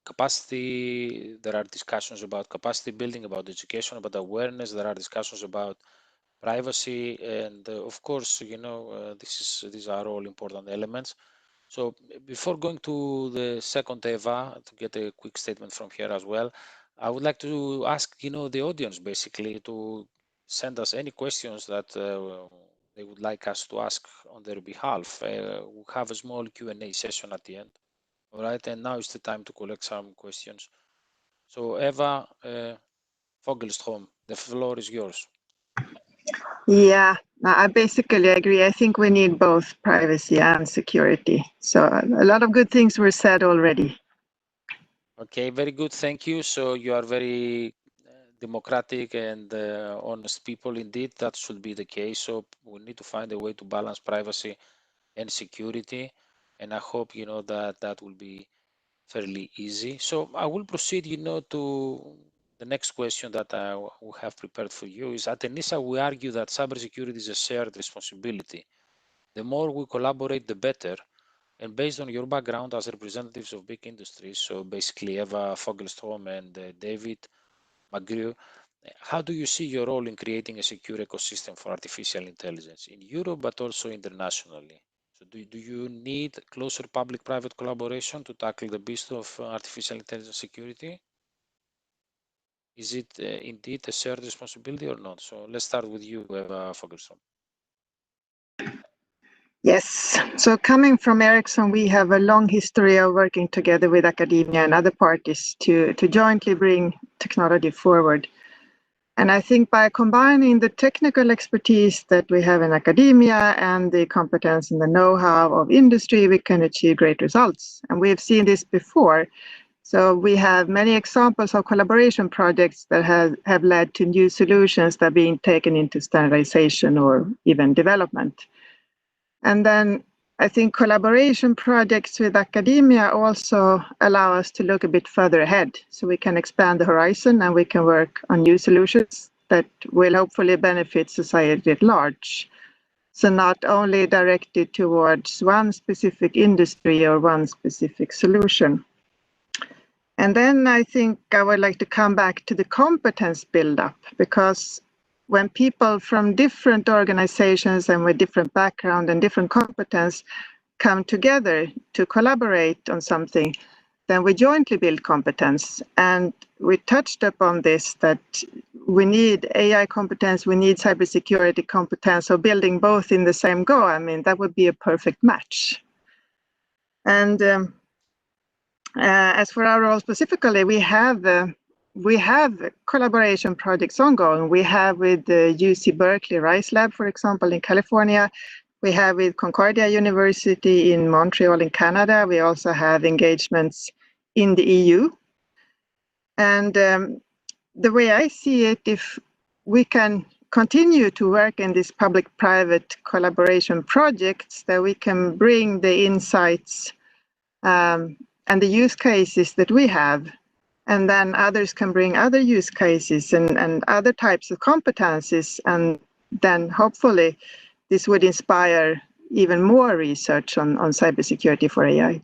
capacity. There are discussions about capacity building, about education, about awareness. There are discussions about privacy, and of course, these are all important elements. So before going to the second Eva, to get a quick statement from here as well, I would like to ask, the audience basically to send us any questions that they would like us to ask on their behalf. We'll have a small Q&A session at the end. All right, and now is the time to collect some questions. So Eva Fogelstrom, the floor is yours. Yeah, I basically agree. I think we need both privacy and security. So a lot of good things were said already. Okay, very good. Thank you. So you are very democratic and honest people, indeed, that should be the case. So we need to find a way to balance privacy and security. And I hope, that that will be fairly easy. So I will proceed, to the next question that I will have prepared for you is at ENISA, we argue that cybersecurity is a shared responsibility. The more we collaborate, the better. And based on your background as representatives of big industries, so basically Eva Fogelstrom and David McGrew, how do you see your role in creating a secure ecosystem for artificial intelligence in Europe, but also internationally? So do you need closer public-private collaboration to tackle the beast of artificial intelligence security? Is it indeed a shared responsibility or not? So let's start with you, Eva Fogelstrom. Yes. So coming from Ericsson, we have a long history of working together with academia and other parties to jointly bring technology forward. And I think by combining the technical expertise that we have in academia and the competence and the know-how of industry, we can achieve great results. And we've seen this before. So we have many examples of collaboration projects that have led to new solutions that are being taken into standardization or even development. And then I think collaboration projects with academia also allow us to look a bit further ahead. So we can expand the horizon and we can work on new solutions that will hopefully benefit society at large. So not only directed towards one specific industry or one specific solution. And then I think I would like to come back to the competence buildup, because when people from different organizations and with different background and different competence come together to collaborate on something, then we jointly build competence. And we touched upon this, that we need AI competence, we need cybersecurity competence, so building both in the same go, I mean, that would be a perfect match. And as for our role specifically, we have collaboration projects ongoing. We have with the UC Berkeley RISE Lab, for example, in California. We have with Concordia University in Montreal in Canada. We also have engagements in the EU. And the way I see it, if we can continue to work in these public-private collaboration projects, that we can bring the insights and the use cases that we have, and then others can bring other use cases and other types of competencies, and then hopefully this would inspire even more research on cybersecurity for AI.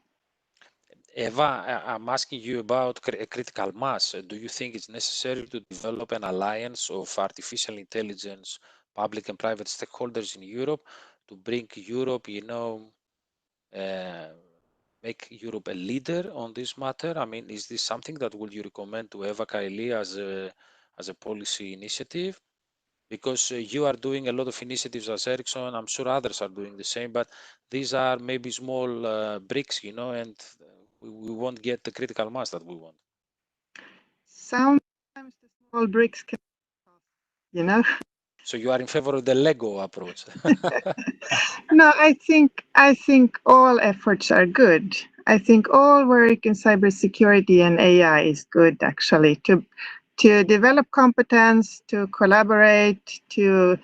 Eva, I'm asking you about critical mass. Do you think it's necessary to develop an alliance of artificial intelligence, public and private stakeholders in Europe to bring Europe, make Europe a leader on this matter? I mean, is this something that would you recommend to Eva Kaili as a policy initiative? Because you are doing a lot of initiatives as Ericsson, I'm sure others are doing the same, but these are maybe small bricks, and we won't get the critical mass that we want. Sometimes the small bricks can, So you are in favor of the Lego approach? No, I think all efforts are good. I think all work in cybersecurity and AI is good, actually, to develop competence, to collaborate, to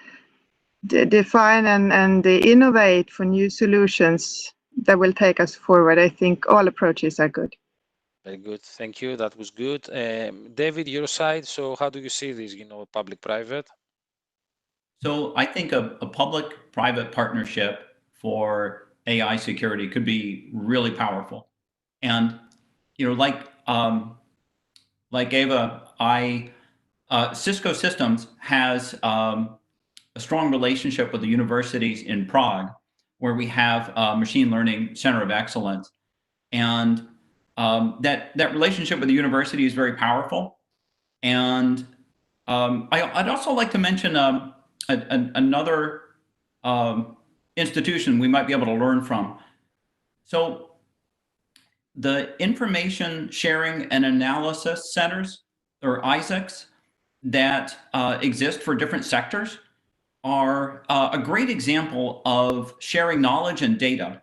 define and innovate for new solutions that will take us forward. I think all approaches are good. Very good. Thank you. That was good. David, your side. So how do you see this, public-private? So I think a public-private partnership for AI security could be really powerful. And, like Eva, Cisco Systems has a strong relationship with the universities in Prague, where we have a machine learning center of excellence. And that relationship with the university is very powerful. And I'd also like to mention another institution we might be able to learn from. So the Information Sharing and Analysis Centers, or ISACs, that exist for different sectors are a great example of sharing knowledge and data.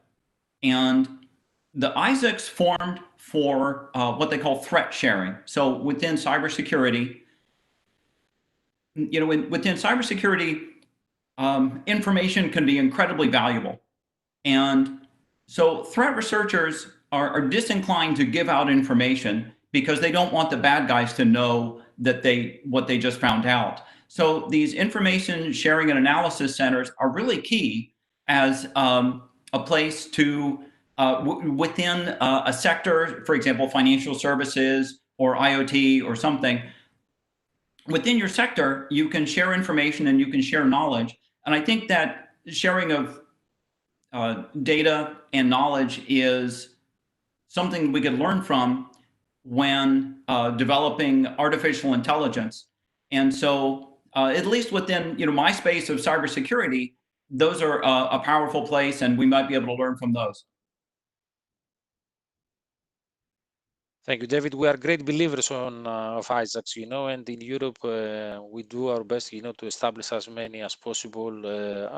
And the ISACs formed for what they call threat sharing. So within cybersecurity, within cybersecurity, information can be incredibly valuable. And so threat researchers are disinclined to give out information because they don't want the bad guys to know that what they just found out. So these information sharing and analysis centers are really key as a place to, within a sector, for example, financial services or IoT or something. Within your sector, you can share information and you can share knowledge. And I think that sharing of data and knowledge is something we could learn from when developing artificial intelligence. And so at least within my space of cybersecurity, those are a powerful place, and we might be able to learn from those. Thank you, David. We are great believers of Isaacs, and in Europe we do our best, to establish as many as possible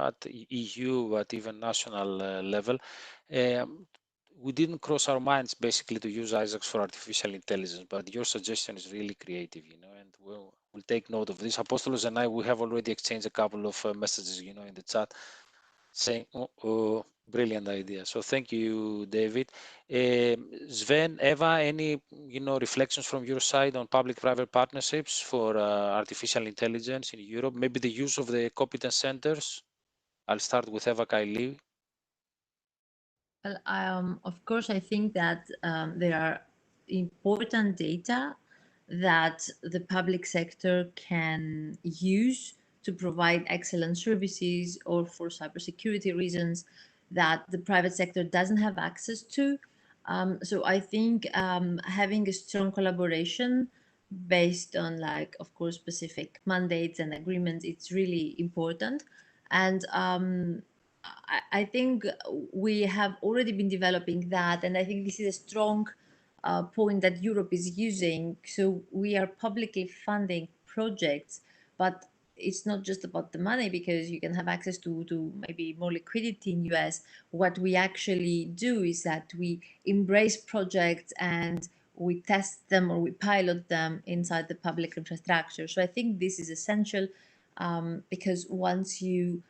at EU, but even national level. We didn't cross our minds basically to use Isaacs for artificial intelligence, but your suggestion is really creative, and we'll take note of this. Apostolos and I, we have already exchanged a couple of messages, in the chat saying, oh, brilliant idea. So thank you, David. Sven, Eva, any reflections from your side on public-private partnerships for artificial intelligence in Europe? Maybe the use of the competence centers. I'll start with Eva Kaili. Well, of course, I think that there are important data that the public sector can use to provide excellent services, or for cybersecurity reasons that the private sector doesn't have access to. So I think having a strong collaboration based on, of course, specific mandates and agreements, it's really important. And I think we have already been developing that, and I think this is a strong point that Europe is using. So we are publicly funding projects, but it's not just about the money, because you can have access to maybe more liquidity in US. What we actually do is that we embrace projects and we test them or we pilot them inside the public infrastructure. So I think this is essential, because once you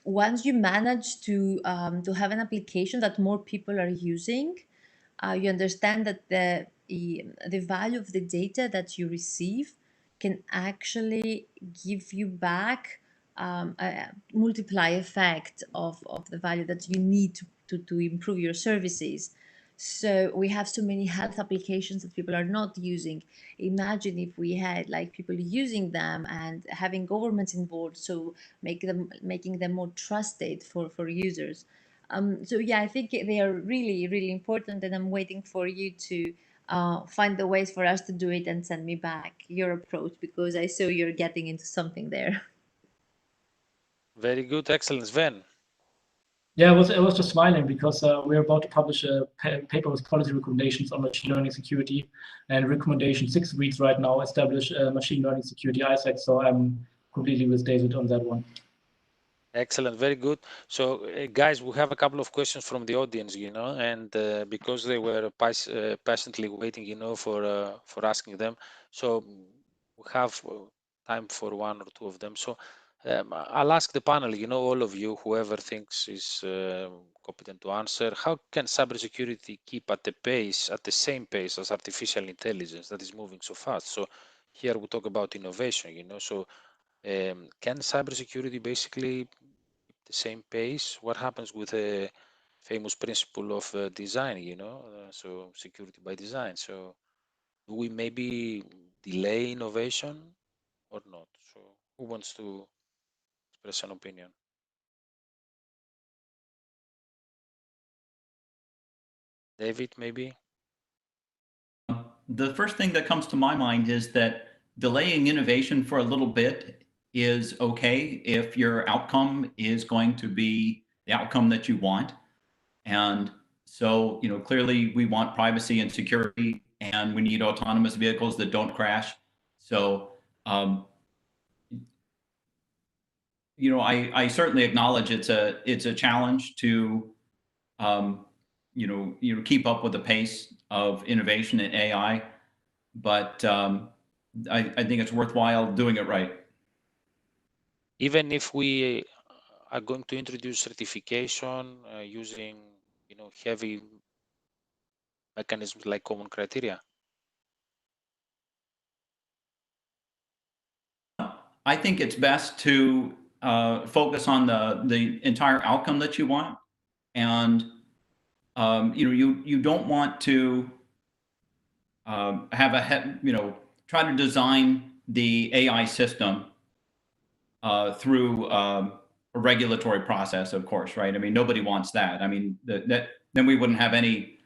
manage to have an application that more people are using, you understand that the value of the data that you receive can actually give you back a multiply effect of the value that you need to improve your services. So we have so many health applications that people are not using. Imagine if we had people using them and having governments involved, so making them more trusted for users. So yeah, I think they are really, really important, and I'm waiting for you to find the ways for us to do it and send me back your approach, because I saw you're getting into something there. Very good, excellent. Sven. Yeah, I was just smiling because we're about to publish a paper with policy recommendations on machine learning security, and recommendation 6 reads right now, establish machine learning security ISAC. So I'm completely with David on that one. Excellent, very good. So guys, we have a couple of questions from the audience, and because they were patiently waiting, for asking them, so we have time for one or two of them. So I'll ask the panel, all of you, whoever thinks is competent to answer, how can cybersecurity keep at the same pace as artificial intelligence that is moving so fast? So here we talk about innovation, so can cybersecurity basically the same pace? What happens with the famous principle of design, so security by design? So do we maybe delay innovation or not? So who wants to express an opinion? David, maybe? The first thing that comes to my mind is that delaying innovation for a little bit is okay if your outcome is going to be the outcome that you want. And so, clearly we want privacy and security, and we need autonomous vehicles that don't crash. So, I certainly acknowledge it's a challenge to, keep up with the pace of innovation in AI, but I think it's worthwhile doing it right. even if we are going to introduce certification using, heavy mechanisms like common criteria? I think it's best to focus on the entire outcome that you want, and you don't want to try to design the AI system through a regulatory process, of course, right? I mean, nobody wants that. I mean, then we wouldn't have any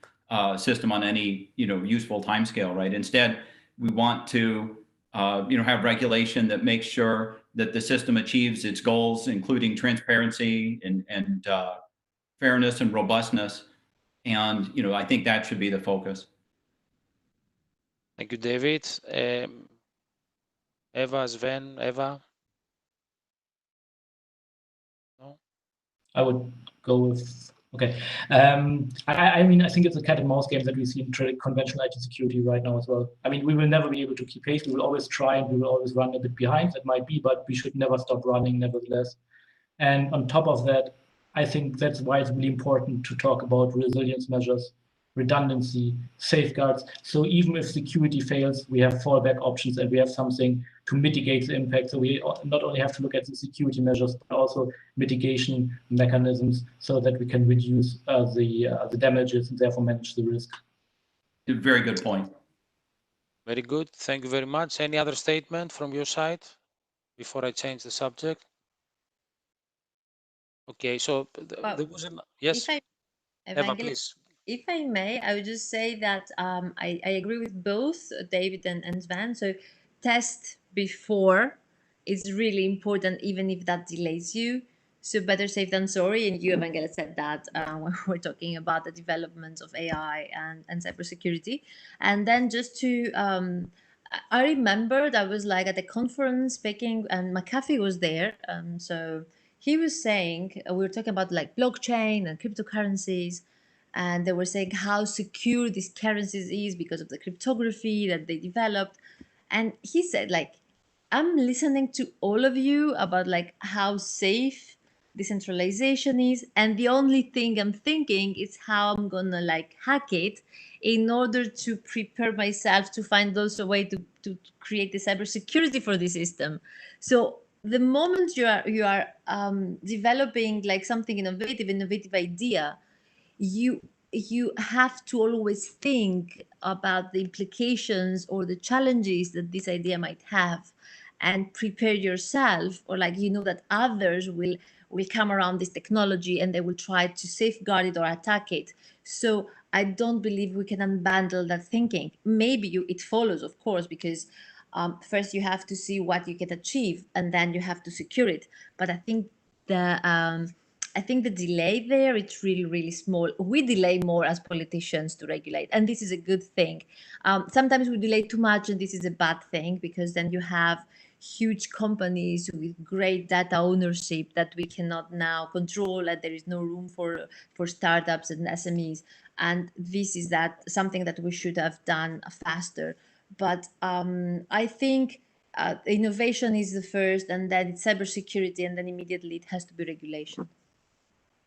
system on any useful timescale, right? Instead, we want to have regulation that makes sure that the system achieves its goals, including transparency and fairness and robustness. And I think that should be the focus. Thank you, David. Eva, Sven, Eva? No? I would go with, okay. I mean, I think it's a cat and mouse game that we see in conventional IT security right now as well. I mean, we will never be able to keep pace. We will always try and we will always run a bit behind. That might be, but we should never stop running nevertheless. And on top of that, I think that's why it's really important to talk about resilience measures, redundancy, safeguards. So even if security fails, we have fallback options and we have something to mitigate the impact. So we not only have to look at the security measures, but also mitigation mechanisms so that we can reduce the damages and therefore manage the risk. Very good point. Very good. Thank you very much. Any other statement from your side before I change the subject? Okay, so there was an, yes, Eva, please. If I may, I would just say that I agree with both David and Sven. So test before is really important, even if that delays you. So better safe than sorry. And you, Evangela, said that when we're talking about the development of AI and cybersecurity. And then just to, I remembered I was like at a conference speaking and McAfee was there. So he was saying, we were talking about like blockchain and cryptocurrencies. And they were saying how secure these currencies is because of the cryptography that they developed. And he said, like, I'm listening to all of you about like how safe decentralization is, and the only thing I'm thinking is how I'm gonna like hack it in order to prepare myself to find also a way to create the cybersecurity for the system. So the moment you are developing like something innovative idea, you have to always think about the implications or the challenges that this idea might have and prepare yourself, or like that others will come around this technology and they will try to safeguard it or attack it. So I don't believe we can unbundle that thinking. Maybe it follows, of course, because first you have to see what you can achieve and then you have to secure it. But I think the delay there, it's really, really small. We delay more as politicians to regulate, and this is a good thing. Sometimes we delay too much, and this is a bad thing, because then you have huge companies with great data ownership that we cannot now control, and there is no room for startups and SMEs. And this is something that we should have done faster. But I think innovation is the first, and then it's cybersecurity, and then immediately it has to be regulation.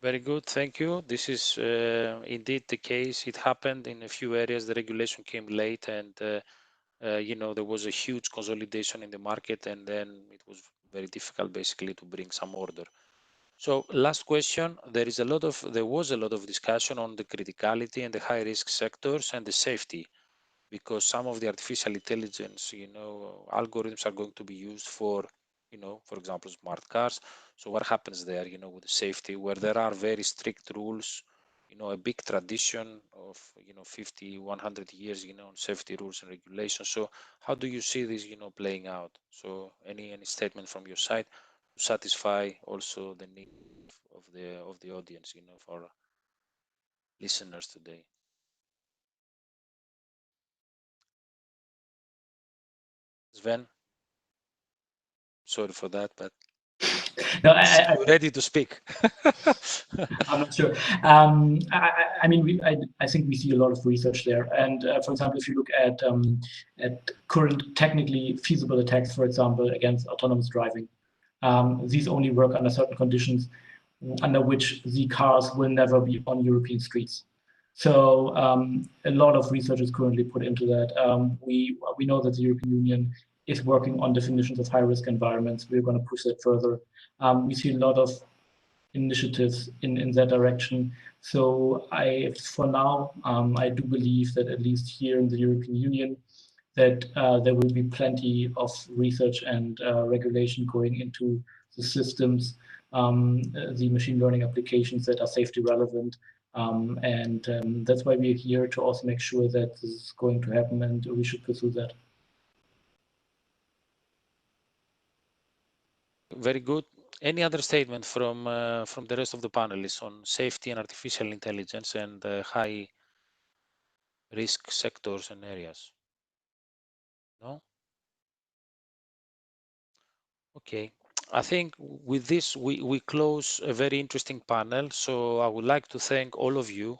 Very good, thank you. This is indeed the case. It happened in a few areas. The regulation came late, and there was a huge consolidation in the market, and then it was very difficult, basically, to bring some order. So, last question. There was a lot of discussion on the criticality and the high-risk sectors and the safety, because some of the artificial intelligence, algorithms are going to be used for for example, smart cars. So what happens there, with the safety, where there are very strict rules, a big tradition of, 50, 100 years, on safety rules and regulations. So how do you see this, playing out? So any statement from your side to satisfy also the need of the audience, for listeners today? Sven? Sorry for that, but no, you're ready to speak. I'm not sure. I mean, I think we see a lot of research there. And for example, if you look at current technically feasible attacks, for example, against autonomous driving, these only work under certain conditions under which the cars will never be on European streets. So a lot of research is currently put into that. We know that the European Union is working on definitions of high-risk environments. We're going to push that further. We see a lot of initiatives in that direction. So for now, I do believe that at least here in the European Union, that there will be plenty of research and regulation going into the systems, the machine learning applications that are safety relevant. That's why we're here, to also make sure that this is going to happen, and we should pursue that. Very good. Any other statement from the rest of the panelists on safety and artificial intelligence and high risk sectors and areas? No? Okay. I think with this, we close a very interesting panel. So I would like to thank all of you,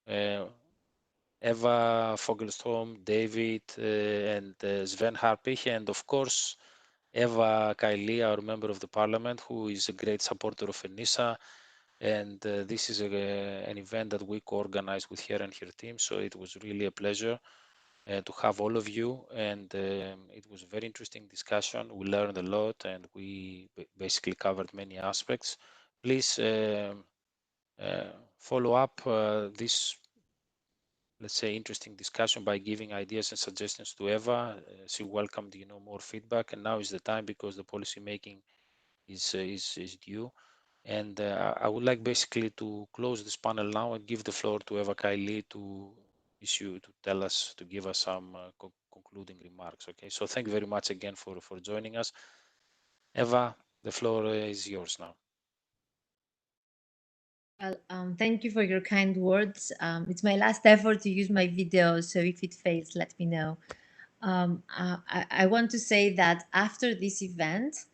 Eva Fogelstrom, David, and Sven Harpich, and of course, Eva Kaili, our member of the parliament, who is a great supporter of ENISA. And this is an event that we co-organized with her and her team. So it was really a pleasure to have all of you. And it was a very interesting discussion. We learned a lot, and we basically covered many aspects. Please follow up this, let's say, interesting discussion by giving ideas and suggestions to Eva. She welcomed, more feedback, and now is the time, because the policy making is due. And I would like basically to close this panel now and give the floor to Eva Kaili to give us some concluding remarks. Okay, so thank you very much again for joining us. Eva, the floor is yours now. Well, thank you for your kind words. It's my last effort to use my video, so if it fails, let me know. I want to say that after this event,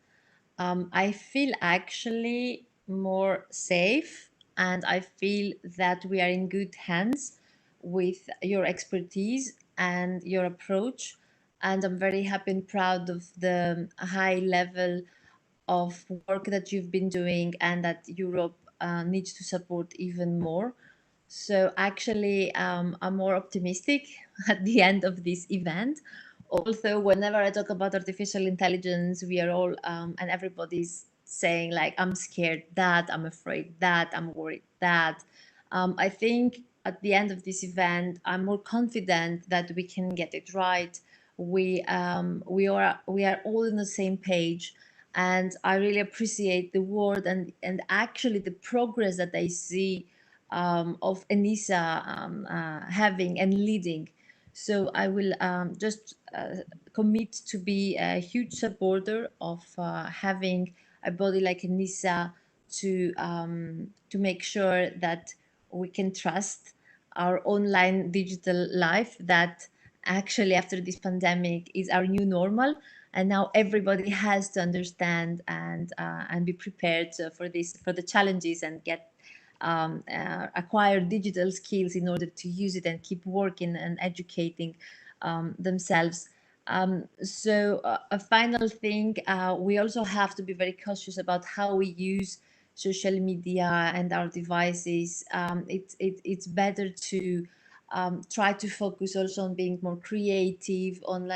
I feel actually more safe, and I feel that we are in good hands with your expertise and your approach. And I'm very happy and proud of the high level of work that you've been doing, and that Europe needs to support even more. So actually, I'm more optimistic at the end of this event. Also, whenever I talk about artificial intelligence, we are all and everybody's saying like, I'm scared that, I'm afraid that, I'm worried that. I think at the end of this event, I'm more confident that we can get it right. We are all on the same page, and I really appreciate the word and actually the progress that I see of ENISA having and leading. So I will just commit to be a huge supporter of having a body like ENISA to make sure that we can trust our online digital life, that actually after this pandemic is our new normal, and now everybody has to understand and be prepared for the challenges, and acquire digital skills in order to use it and keep working and educating themselves. So a final thing, we also have to be very cautious about how we use social media and our devices. It's better to try to focus also on being more creative, on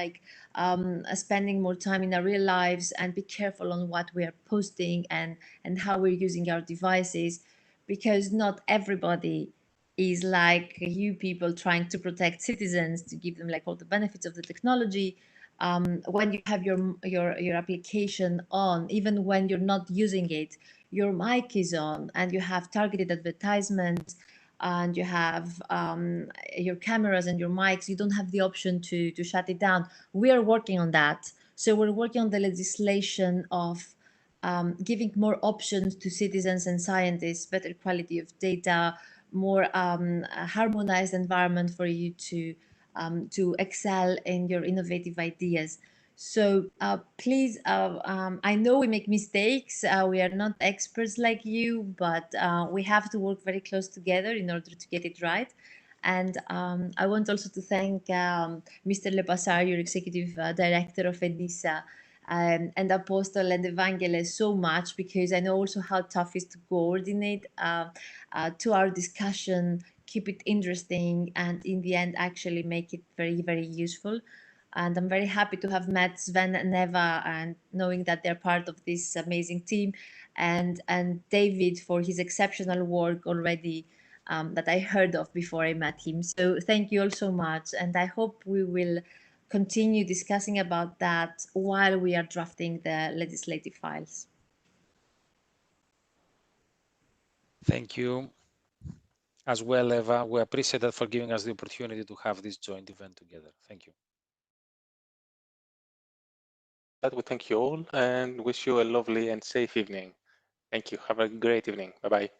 spending more time in our real lives, and be careful on what we are posting and how we're using our devices, because not everybody is like you people trying to protect citizens, to give them like all the benefits of the technology. When you have your application on, even when you're not using it, your mic is on, and you have targeted advertisements, and you have your cameras and your mics, you don't have the option to shut it down. We are working on that. So we're working on the legislation of giving more options to citizens and scientists, better quality of data, more harmonized environment for you to excel in your innovative ideas. So please, I know we make mistakes. We are not experts like you, but we have to work very close together in order to get it right. And I want also to thank Mr. Lepassar, your Executive Director of ENISA, and Apostle and Evangelist so much, because I know also how tough it is to coordinate to our discussion, keep it interesting, and in the end actually make it very, very useful. And I'm very happy to have met Sven and Eva, and knowing that they're part of this amazing team, and David for his exceptional work already that I heard of before I met him. So thank you all so much, and I hope we will continue discussing about that while we are drafting the legislative files. Thank you as well, Eva. We appreciate that for giving us the opportunity to have this joint event together. Thank you. That we thank you all and wish you a lovely and safe evening. Thank you. Have a great evening. Bye-bye.